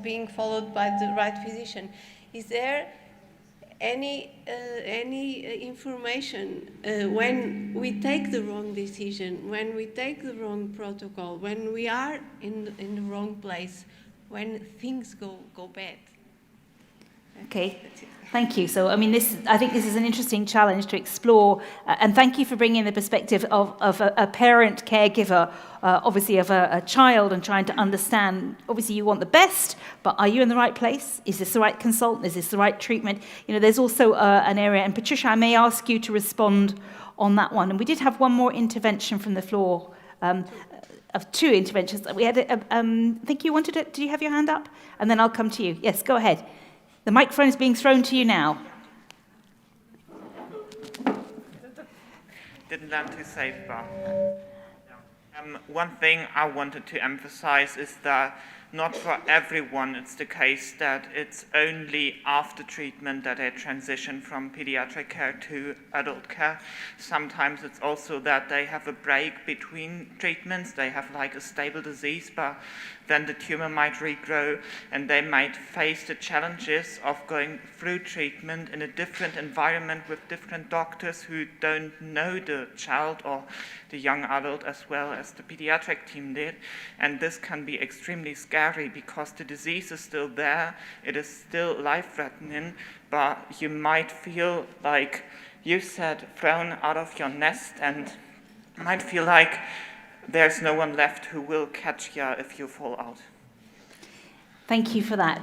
being followed by the right physician? Is there any information when we take the wrong decision, when we take the wrong protocol, when we are in the wrong place, when things go bad? Okay, thank you. So, I think this is an interesting challenge to explore, and thank you for bringing the perspective of a parent caregiver, obviously of a child, and trying to understand, obviously you want the best, but are you in the right place? Is this the right consultant? Is this the right treatment? There's also an area, and Patricia, I may ask you to respond on that one. And we did have one more intervention from the floor, of two interventions. We had, I think you wanted it. Do you have your hand up? And then I'll come to you. Yes, go ahead. The microphone is being thrown to you now. Didn't learn to save bar. One thing I wanted to emphasize is that not for everyone it's the case that it's only after treatment that they transition from pediatric care to adult care. Sometimes it's also that they have a break between treatments, they have like a stable disease, but then the tumor might regrow and they might face the challenges of going through treatment in a different environment with different doctors who don't know the child or the young adult as well as the pediatric team did. And this can be extremely scary because the disease is still there, it is still life-threatening, but you might feel like, you said, thrown out of your nest and might feel like there's no one left who will catch you if you fall out. Thank you for that.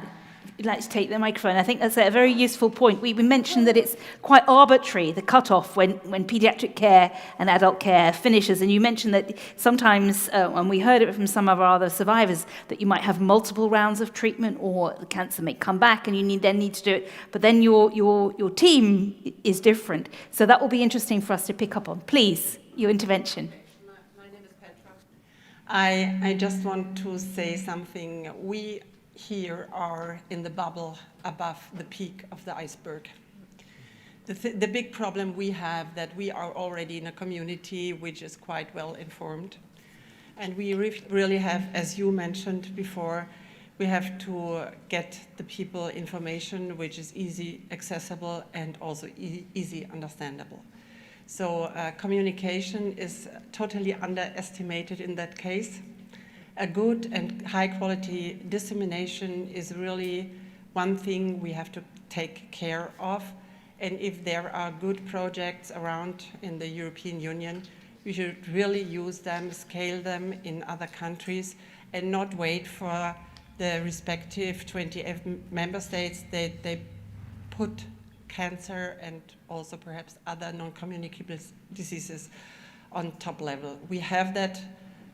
I'd like to take the microphone. I think that's a very useful point. We mentioned that it's quite arbitrary, the cutoff when pediatric care and adult care finishes. And you mentioned that sometimes, and we heard it from some of our other survivors, that you might have multiple rounds of treatment or the cancer may come back and you then need to do it. But then your team is different. So that will be interesting for us to pick up on. Please, your intervention. I just want to say something. We here are in the bubble above the peak of the iceberg. The big problem we have that we are already in a community which is quite well informed. And we really have, as you mentioned before, we have to get the people information which is easy accessible and also easy understandable. So communication is totally underestimated in that case. A good and high quality dissemination is really one thing we have to take care of. And if there are good projects around in the European Union, we should really use them, scale them in other countries, and not wait for the respective 28 member states that they put cancer and also perhaps other non-communicable diseases on top level. We have that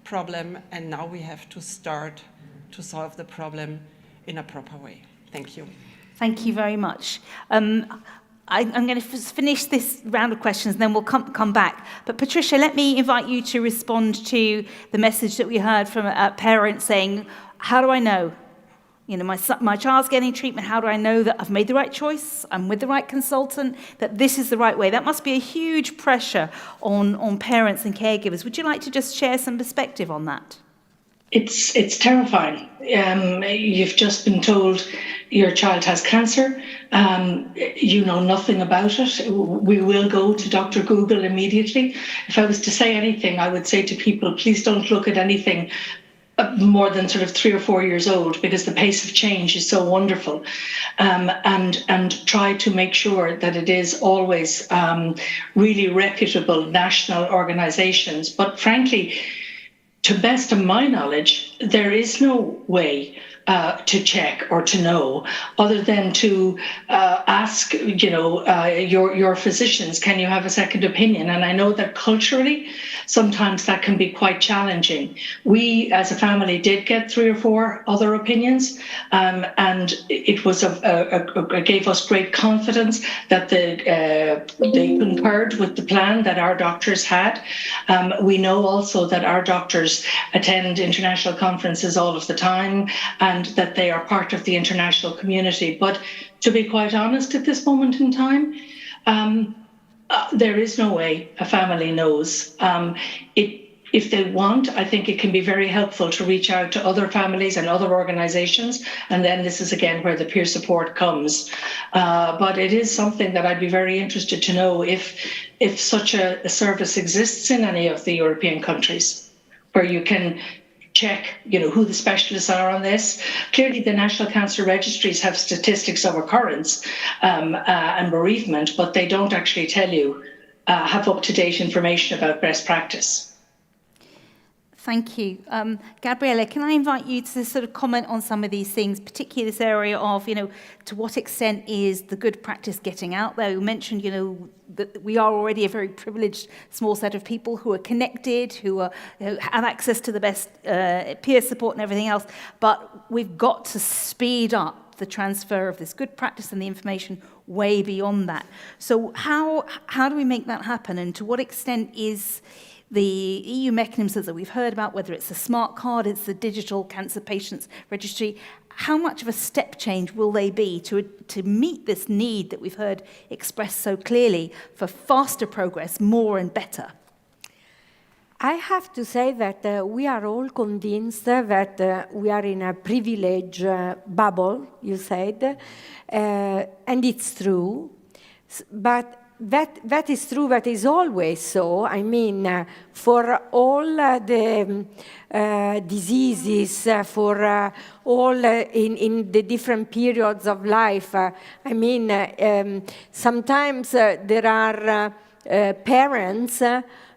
problem and now we have to start to solve the problem in a proper way. Thank you. Thank you very much. I'm going to finish this round of questions and then we'll come back. But Patricia, let me invite you to respond to the message that we heard from a parent saying, how do I know? You know, my child's getting treatment, how do I know that I've made the right choice, I'm with the right consultant, that this is the right way? That must be a huge pressure on parents and caregivers. Would you like to just share some perspective on that? It's terrifying. You've just been told your child has cancer. You know nothing about it. We will go to Dr. Google immediately. If I was to say anything, I would say to people, please don't look at anything more than sort of 3 or 4 years old, because the pace of change is so wonderful, and try to make sure that it is always really reputable national organizations. But frankly, to best of my knowledge, there is no way to check or to know other than to ask, your physicians, can you have a second opinion? And I know that culturally, sometimes that can be quite challenging. We, as a family, did get 3 or 4 other opinions, and it was gave us great confidence that they concurred with the plan that our doctors had. We know also that our doctors attend international conferences all of the time, and that they are part of the international community. But to be quite honest, at this moment in time, there is no way a family knows. If they want, I think it can be very helpful to reach out to other families and other organizations. And then this is again where the peer support comes. But it is something that I'd be very interested to know if such a service exists in any of the European countries, where you can check, who the specialists are on this. Clearly, the National Cancer Registries have statistics of occurrence and bereavement, but they don't actually tell you, have up-to-date information about best practice. Thank you. Gabriella, can I invite you to sort of comment on some of these things, particularly this area of, to what extent is the good practice getting out there? You mentioned, that we are already a very privileged small set of people who are connected, who have access to the best peer support and everything else, but we've got to speed up the transfer of this good practice and the information way beyond that. So how do we make that happen, and to what extent is the EU mechanisms that we've heard about, whether it's the smart card, it's the digital cancer patients registry, how much of a step change will they be to meet this need that we've heard expressed so clearly for faster progress, more and better? I have to say that we are all convinced that we are in a privilege bubble, you said, and it's true. But that is true, that is always so. I mean, for all the diseases, for all in the different periods of life, I mean, sometimes there are parents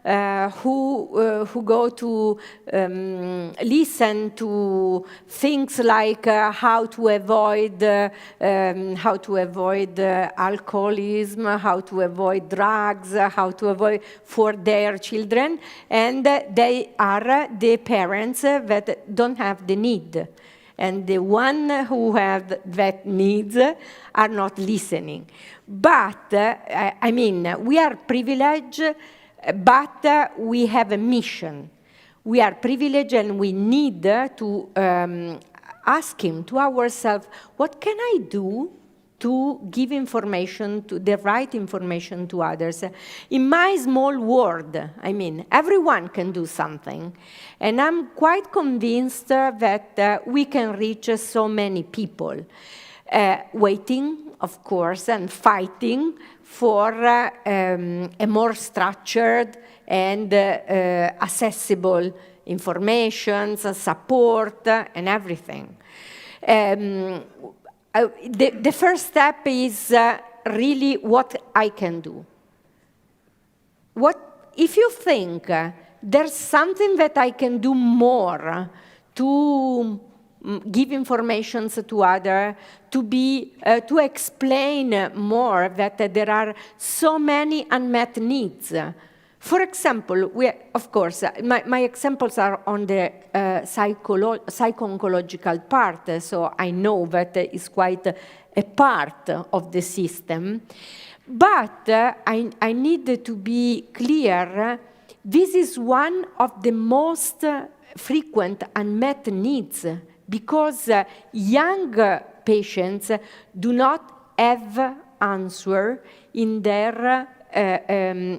who go to listen to things like how to avoid alcoholism, how to avoid drugs, how to avoid for their children, and they are the parents that don't have the need. And the one who have that needs are not listening. But, I mean, we are privileged, but we have a mission. We are privileged and we need to ask him to ourselves, what can I do to give information, to the right information to others? In my small world, I mean, everyone can do something. And I'm quite convinced that we can reach so many people. Waiting, of course, and fighting for a more structured and accessible information, support, and everything. The first step is really what I can do. If you think there's something that I can do more to give information to others, to explain more that there are so many unmet needs. For example, of course, my examples are on the psycho-oncological part, so I know that it's quite a part of the system. But I need to be clear, this is one of the most frequent unmet needs, because young patients do not have answer in their,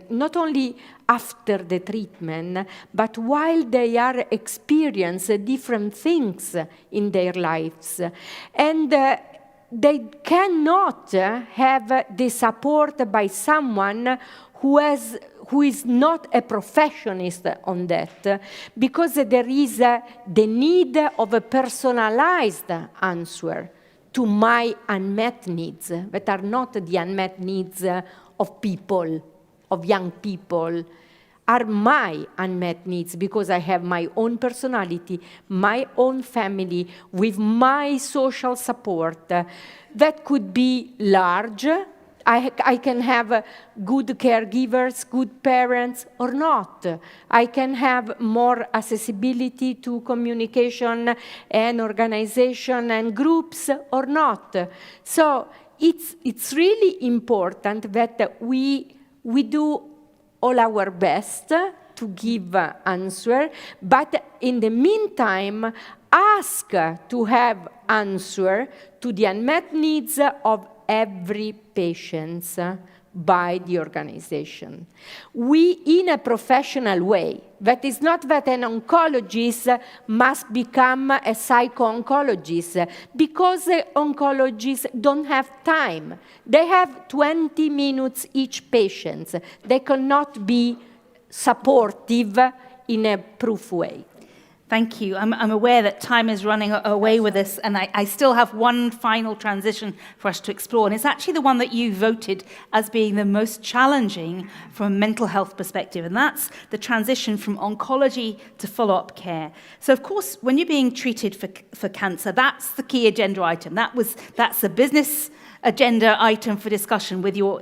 not only after the treatment, but while they are experiencing different things in their lives. And they cannot have the support by someone who is not a professionist on that, because there is the need of a personalized answer to my unmet needs, that are not the unmet needs of people, of young people, are my unmet needs, because I have my own personality, my own family, with my social support. That could be large. I can have good caregivers, good parents, or not. I can have more accessibility to communication and organization and groups, or not. So it's really important that we do all our best to give answer, but in the meantime, ask to have answer to the unmet needs of every patient by the organization. We, in a professional way, that is not that an oncologist must become a psycho-oncologist, because oncologists don't have time. They have 20 minutes each patient. They cannot be supportive in a proof way. Thank you. I'm aware that time is running away with us, and I still have one final transition for us to explore, and it's actually the one that you voted as being the most challenging from a mental health perspective, and that's the transition from oncology to follow-up care. So, of course, when you're being treated for cancer, that's the key agenda item. That's the business agenda item for discussion with your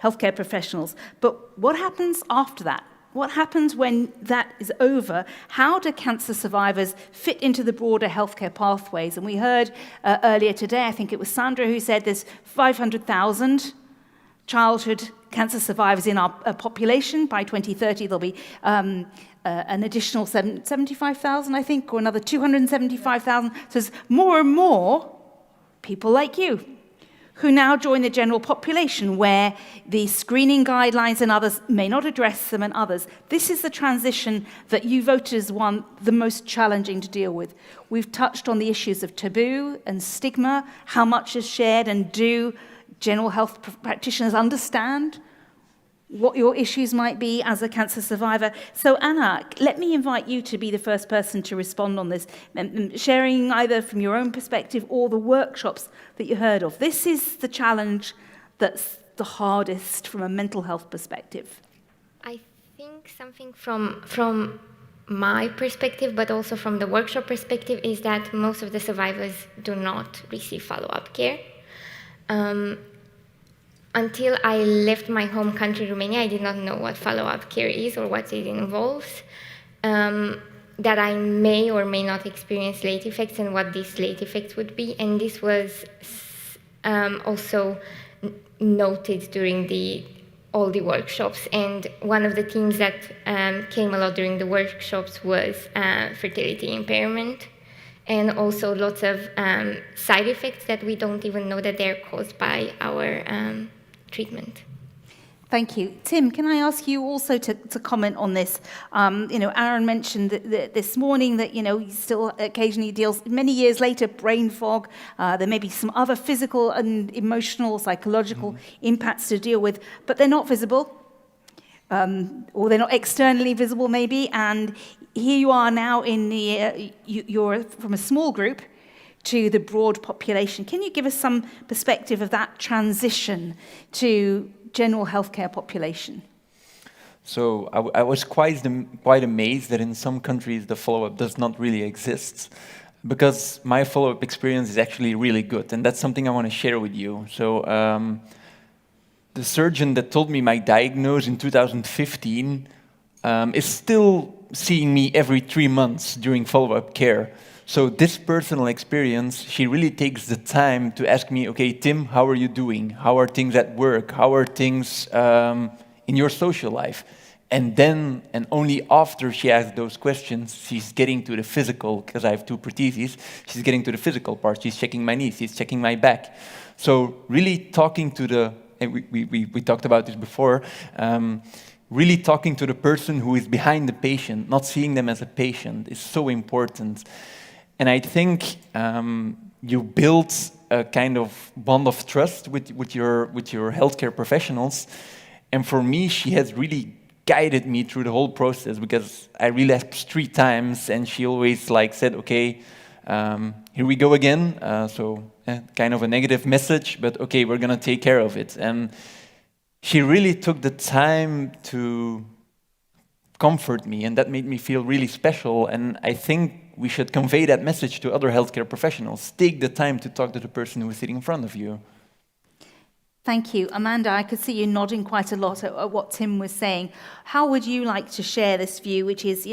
healthcare professionals. But what happens after that? What happens when that is over? How do cancer survivors fit into the broader healthcare pathways? And we heard earlier today, I think it was Sandra who said there's 500,000 childhood cancer survivors in our population. By 2030, there'll be an additional 75,000, I think, or another 275,000. So there's more and more people like you who now join the general population, where the screening guidelines and others may not address them, and others. This is the transition that you voted as one the most challenging to deal with. We've touched on the issues of taboo and stigma, how much is shared, and do general health practitioners understand what your issues might be as a cancer survivor. So Anna, let me invite you to be the first person to respond on this, sharing either from your own perspective or the workshops that you heard of. This is the challenge that's the hardest from a mental health perspective. I think something from my perspective, but also from the workshop perspective, is that most of the survivors do not receive follow-up care. Until I left my home country, Romania, I did not know what follow-up care is or what it involves, that I may or may not experience late effects and what these late effects would be. And this was also noted during all the workshops. And one of the themes that came a lot during the workshops was fertility impairment, and also lots of side effects that we don't even know that they're caused by our treatment. Thank you. Tim, can I ask you also to comment on this? Aaron mentioned that this morning that, he still occasionally deals, many years later, brain fog. There may be some other physical and emotional, psychological impacts to deal with, but they're not visible, or they're not externally visible maybe. And here you are now you're from a small group to the broad population. Can you give us some perspective of that transition to general healthcare population? So I was quite amazed that in some countries the follow-up does not really exist, because my follow-up experience is actually really good, and that's something I want to share with you. So the surgeon that told me my diagnosis in 2015 is still seeing me every 3 months during follow-up care. So this personal experience, she really takes the time to ask me, okay, Tim, how are you doing? How are things at work? How are things in your social life? And then, and only after she asks those questions, she's getting to the physical, because I have 2 prostheses, she's getting to the physical part. She's checking my knees, she's checking my back. So really talking to the, and we talked about this before, really talking to the person who is behind the patient, not seeing them as a patient, is so important. And I think you build a kind of bond of trust with your healthcare professionals. And for me, she has really guided me through the whole process, because I relapsed 3 times, and she always said, okay, here we go again. Kind of a negative message, but okay, we're gonna take care of it. And she really took the time to comfort me, and that made me feel really special. And I think we should convey that message to other healthcare professionals. Take the time to talk to the person who is sitting in front of you. Thank you. Amanda, I could see you nodding quite a lot at what Tim was saying. How would you like to share this view, which is,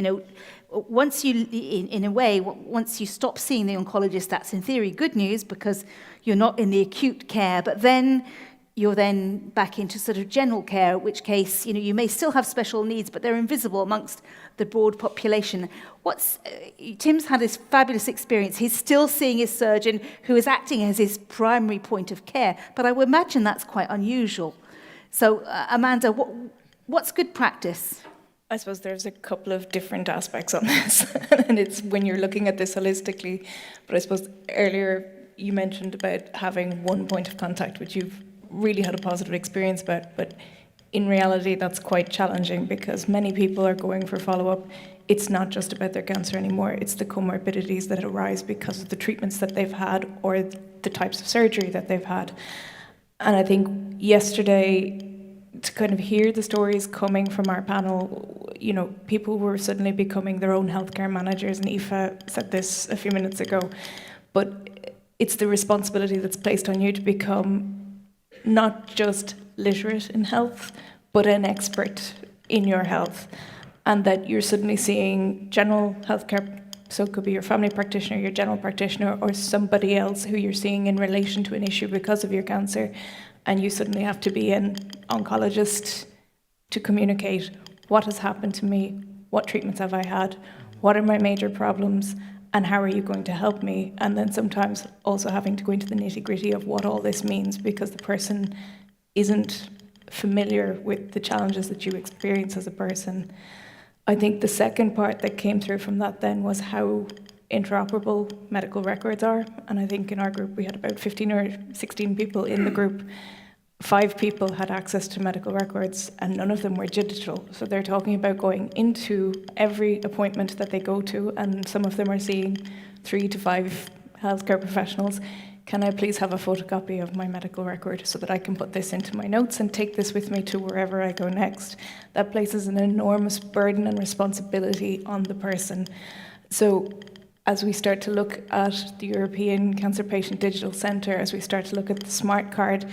once you stop seeing the oncologist, that's in theory good news, because you're not in the acute care, but then you're then back into sort of general care, in which case, you may still have special needs, but they're invisible amongst the broad population. Tim's had this fabulous experience. He's still seeing his surgeon, who is acting as his primary point of care, but I would imagine that's quite unusual. So, Amanda, what's good practice? I suppose there's a couple of different aspects on this, and it's when you're looking at this holistically. But I suppose earlier you mentioned about having one point of contact, which you've really had a positive experience about, but in reality that's quite challenging, because many people are going for follow-up. It's not just about their cancer anymore, it's the comorbidities that arise because of the treatments that they've had or the types of surgery that they've had. And I think yesterday, to kind of hear the stories coming from our panel, people were suddenly becoming their own healthcare managers, and Aoife said this a few minutes ago, but it's the responsibility that's placed on you to become not just literate in health, but an expert in your health. And that you're suddenly seeing general healthcare So it could be your family practitioner, your general practitioner, or somebody else who you're seeing in relation to an issue because of your cancer, and you suddenly have to be an oncologist to communicate what has happened to me, what treatments have I had, what are my major problems, and how are you going to help me? And then sometimes also having to go into the nitty-gritty of what all this means, because the person isn't familiar with the challenges that you experience as a person. I think the second part that came through from that then was how interoperable medical records are. And I think in our group we had about 15 or 16 people in the group. 5 people had access to medical records and none of them were digital. So they're talking about going into every appointment that they go to, and some of them are seeing 3 to 5 healthcare professionals. Can I please have a photocopy of my medical record so that I can put this into my notes and take this with me to wherever I go next? That places an enormous burden and responsibility on the person. So as we start to look at the European Cancer Patient Digital Centre, as we start to look at the smart card,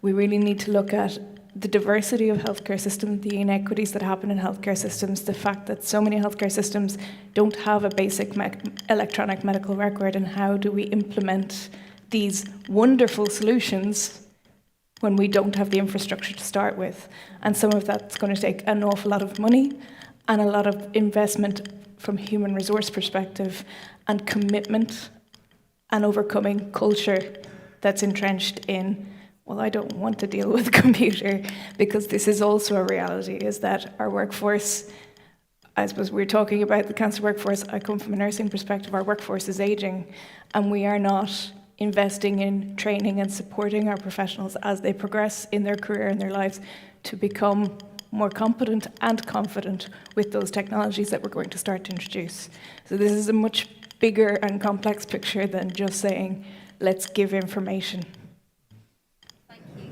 we really need to look at the diversity of healthcare systems, the inequities that happen in healthcare systems, the fact that so many healthcare systems don't have a basic electronic medical record, and how do we implement these wonderful solutions when we don't have the infrastructure to start with. And some of that's going to take an awful lot of money and a lot of investment from a human resource perspective, and commitment and overcoming culture that's entrenched in, well, I don't want to deal with a computer, because this is also a reality, is that our workforce, I suppose we're talking about the cancer workforce, I come from a nursing perspective, our workforce is aging, and we are not investing in training and supporting our professionals as they progress in their career and their lives to become more competent and confident with those technologies that we're going to start to introduce. So this is a much bigger and complex picture than just saying, let's give information. Thank you.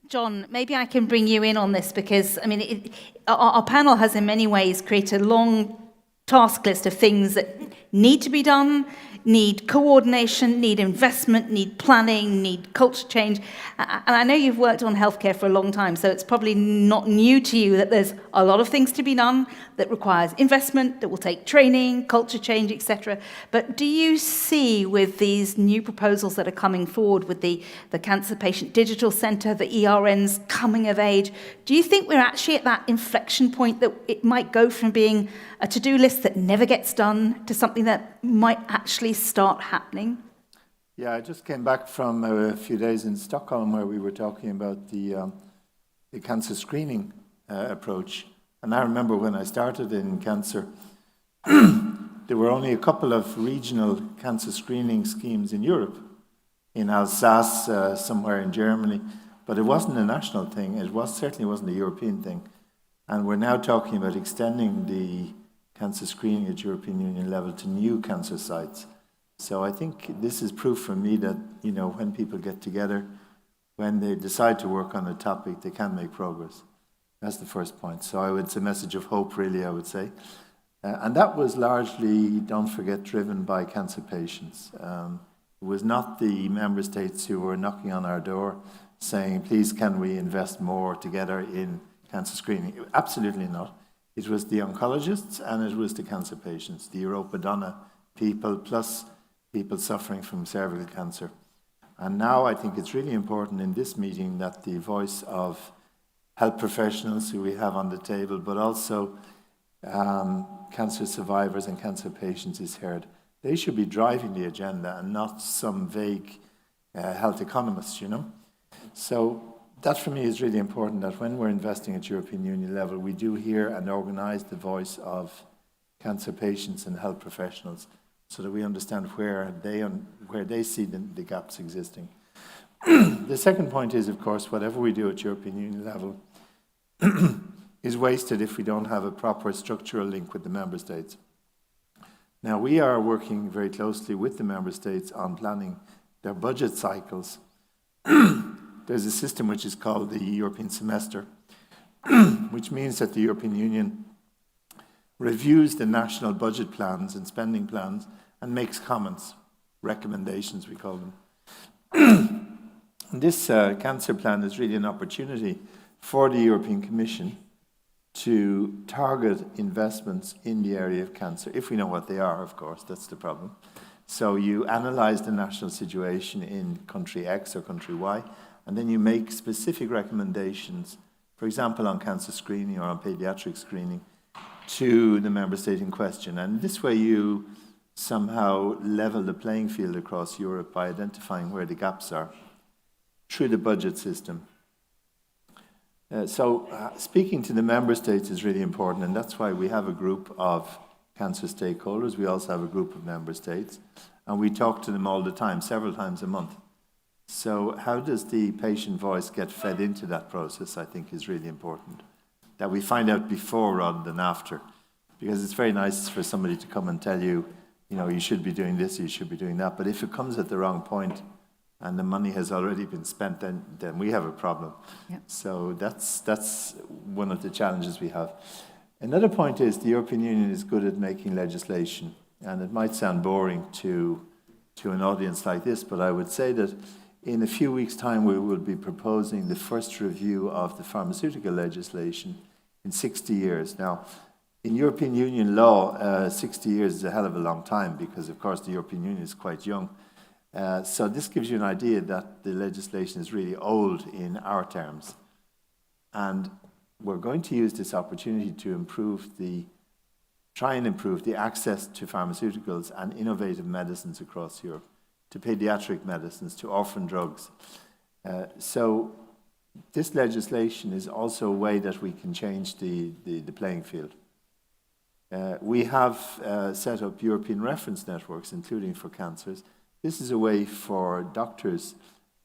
John, maybe I can bring you in on this, because I mean, our panel has in many ways created a long task list of things that need to be done, need coordination, need investment, need planning, need culture change. And I know you've worked on healthcare for a long time, so it's probably not new to you that there's a lot of things to be done that requires investment, that will take training, culture change, etc. But do you see with these new proposals that are coming forward with the Cancer Patient Digital Centre, the ERNs coming of age, do you think we're actually at that inflection point that it might go from being a to-do list that never gets done to something that might actually start happening? Yeah, I just came back from a few days in Stockholm where we were talking about the cancer screening approach. And I remember when I started in cancer, there were only a couple of regional cancer screening schemes in Europe, in Alsace, somewhere in Germany, but it wasn't a national thing. Certainly wasn't a European thing. And we're now talking about extending the cancer screening at European Union level to new cancer sites. So I think this is proof for me that, you know, when people get together, when they decide to work on a topic, they can make progress. That's the first point. So it's a message of hope, really, I would say. And that was largely, don't forget, driven by cancer patients. It was not the member states who were knocking on our door saying, please, can we invest more together in cancer screening? Absolutely not. It was the oncologists and it was the cancer patients, the Europa-Donna people, plus people suffering from cervical cancer. And now I think it's really important in this meeting that the voice of health professionals who we have on the table, but also cancer survivors and cancer patients is heard. They should be driving the agenda and not some vague health economists, you know. So that for me is really important, that when we're investing at European Union level, we do hear and organise the voice of cancer patients and health professionals so that we understand where they see the gaps existing. The second point is, of course, whatever we do at European Union level is wasted if we don't have a proper structural link with the member states. Now, we are working very closely with the member states on planning their budget cycles. There's a system which is called the European semester, which means that the European Union reviews the national budget plans and spending plans and makes comments, recommendations we call them. This cancer plan is really an opportunity for the European Commission to target investments in the area of cancer, if we know what they are, of course, that's the problem. So you analyze the national situation in country X or country Y, and then you make specific recommendations, for example, on cancer screening or on pediatric screening, to the member state in question. And this way you somehow level the playing field across Europe by identifying where the gaps are through the budget system. Speaking to the member states is really important, and that's why we have a group of cancer stakeholders. We also have a group of member states, and we talk to them all the time, several times a month. So how does the patient voice get fed into that process, I think, is really important. That we find out before rather than after. Because it's very nice for somebody to come and tell you, you know, you should be doing this, you should be doing that. But if it comes at the wrong point and the money has already been spent, then we have a problem. Yep. So that's one of the challenges we have. Another point is the European Union is good at making legislation. And it might sound boring to an audience like this, but I would say that in a few weeks' time, we will be proposing the first review of the pharmaceutical legislation in 60 years. Now, in European Union law, 60 years is a hell of a long time because, of course, the European Union is quite young. So this gives you an idea that the legislation is really old in our terms. And we're going to use this opportunity to try and improve the access to pharmaceuticals and innovative medicines across Europe, to pediatric medicines, to orphan drugs. So this legislation is also a way that we can change the playing field. We have set up European reference networks, including for cancers. This is a way for doctors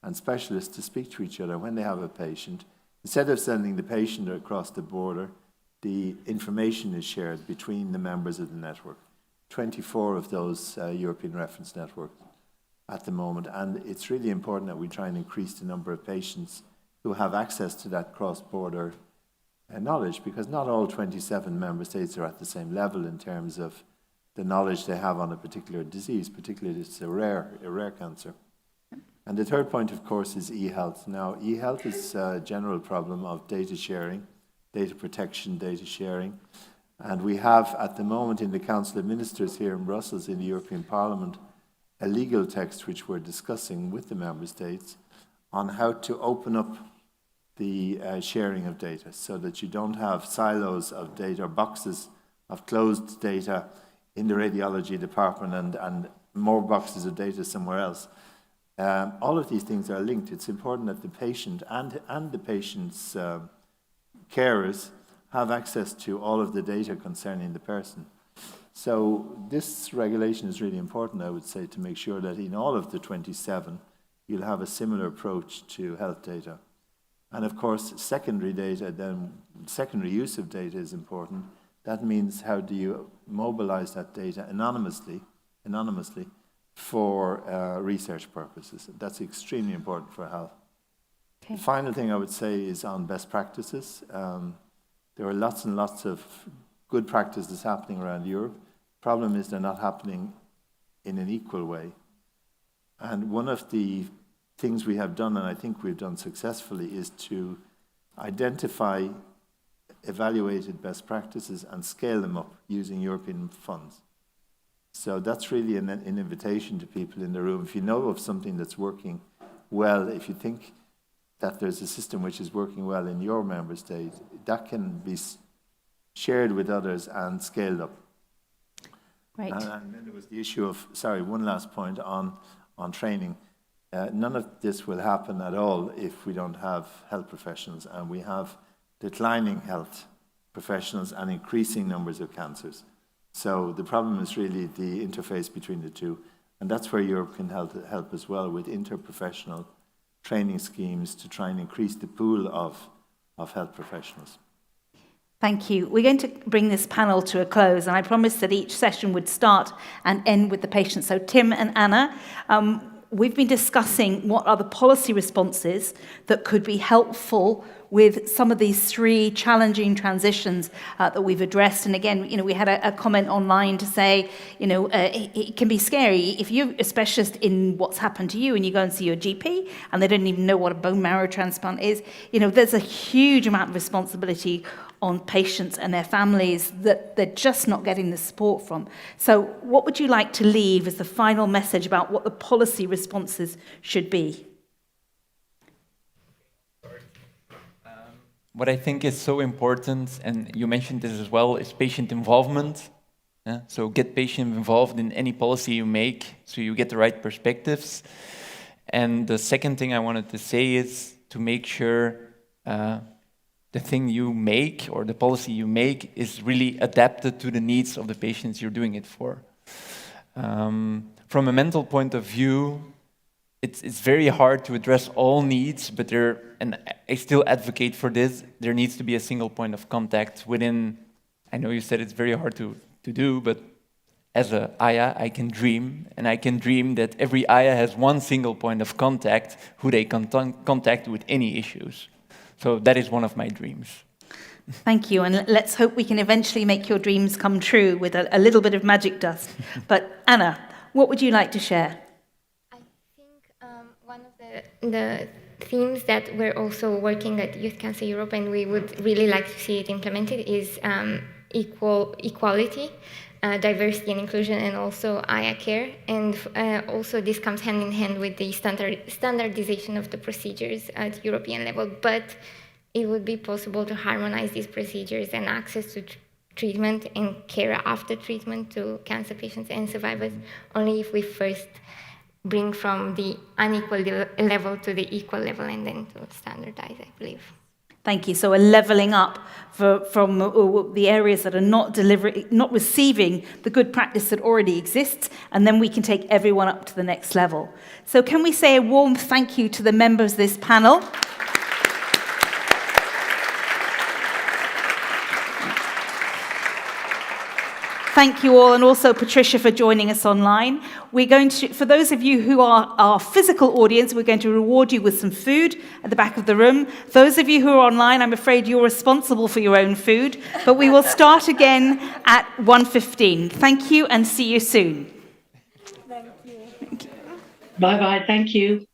and specialists to speak to each other when they have a patient. Instead of sending the patient across the border, the information is shared between the members of the network. 24 of those European reference networks at the moment, and it's really important that we try and increase the number of patients who have access to that cross-border knowledge, because not all 27 member states are at the same level in terms of the knowledge they have on a particular disease, particularly if it's a rare cancer. And the third point, of course, is e-health. Now, e-health is a general problem of data sharing, data protection, data sharing. And we have, at the moment, in the Council of Ministers here in Brussels, in the European Parliament, a legal text which we're discussing with the member states on how to open up the sharing of data so that you don't have silos of data or boxes of closed data in the radiology department and more boxes of data somewhere else. All of these things are linked. It's important that the patient and the patient's carers have access to all of the data concerning the person. So this regulation is really important, I would say, to make sure that in all of the 27, you'll have a similar approach to health data. And of course, secondary data, then secondary use of data is important. That means how do you mobilize that data anonymously for research purposes. That's extremely important for health. Okay. The final thing I would say is on best practices. There are lots and lots of good practices happening around Europe. Problem is they're not happening in an equal way. And one of the things we have done, and I think we've done successfully, is to identify evaluated best practices and scale them up using European funds. So that's really an invitation to people in the room. If you know of something that's working well, if you think that there's a system which is working well in your member state, that can be shared with others and scaled up. Right. And then there was the issue of, one last point on training. None of this will happen at all if we don't have health professionals, and we have declining health professionals and increasing numbers of cancers. So the problem is really the interface between the two, and that's where Europe can help as well with interprofessional training schemes to try and increase the pool of health professionals. Thank you. We're going to bring this panel to a close, and I promised that each session would start and end with the patient. So Tim and Anna, we've been discussing what are the policy responses that could be helpful with some of these three challenging transitions that we've addressed. And again, we had a comment online to say, it can be scary if you're a specialist in what's happened to you and you go and see your GP and they don't even know what a bone marrow transplant is. There's a huge amount of responsibility on patients and their families that they're just not getting the support from. So what would you like to leave as the final message about what the policy responses should be? What I think is so important, and you mentioned this as well, is patient involvement. So get patient involved in any policy you make so you get the right perspectives. And the second thing I wanted to say is to make sure the thing you make or the policy you make is really adapted to the needs of the patients you're doing it for. From a mental point of view, it's very hard to address all needs, but and I still advocate for this, there needs to be a single point of contact within, I know you said it's very hard to do, but as a AYA, I can dream, and I can dream that every AYA has one single point of contact who they can contact with any issues. So that is one of my dreams. Thank you, and let's hope we can eventually make your dreams come true with a little bit of magic dust. But Anna, what would you like to share? I think one of the themes that we're also working at Youth Cancer Europe, and we would really like to see it implemented, is equality, diversity and inclusion, and also AYA care. And also this comes hand in hand with the standardization of the procedures at European level. But it would be possible to harmonize these procedures and access to treatment and care after treatment to cancer patients and survivors only if we first bring from the unequal level to the equal level and then to standardize, I believe. Thank you. So a levelling up from the areas that are not receiving the good practice that already exists, and then we can take everyone up to the next level. So can we say a warm thank you to the members of this panel? Thank you all, and also Patricia for joining us online. We're going to, for those of you who are our physical audience, we're going to reward you with some food at the back of the room. Those of you who are online, I'm afraid you're responsible for your own food, but we will start again at 1:15. Thank you, and see you soon. Bye-bye. Thank you.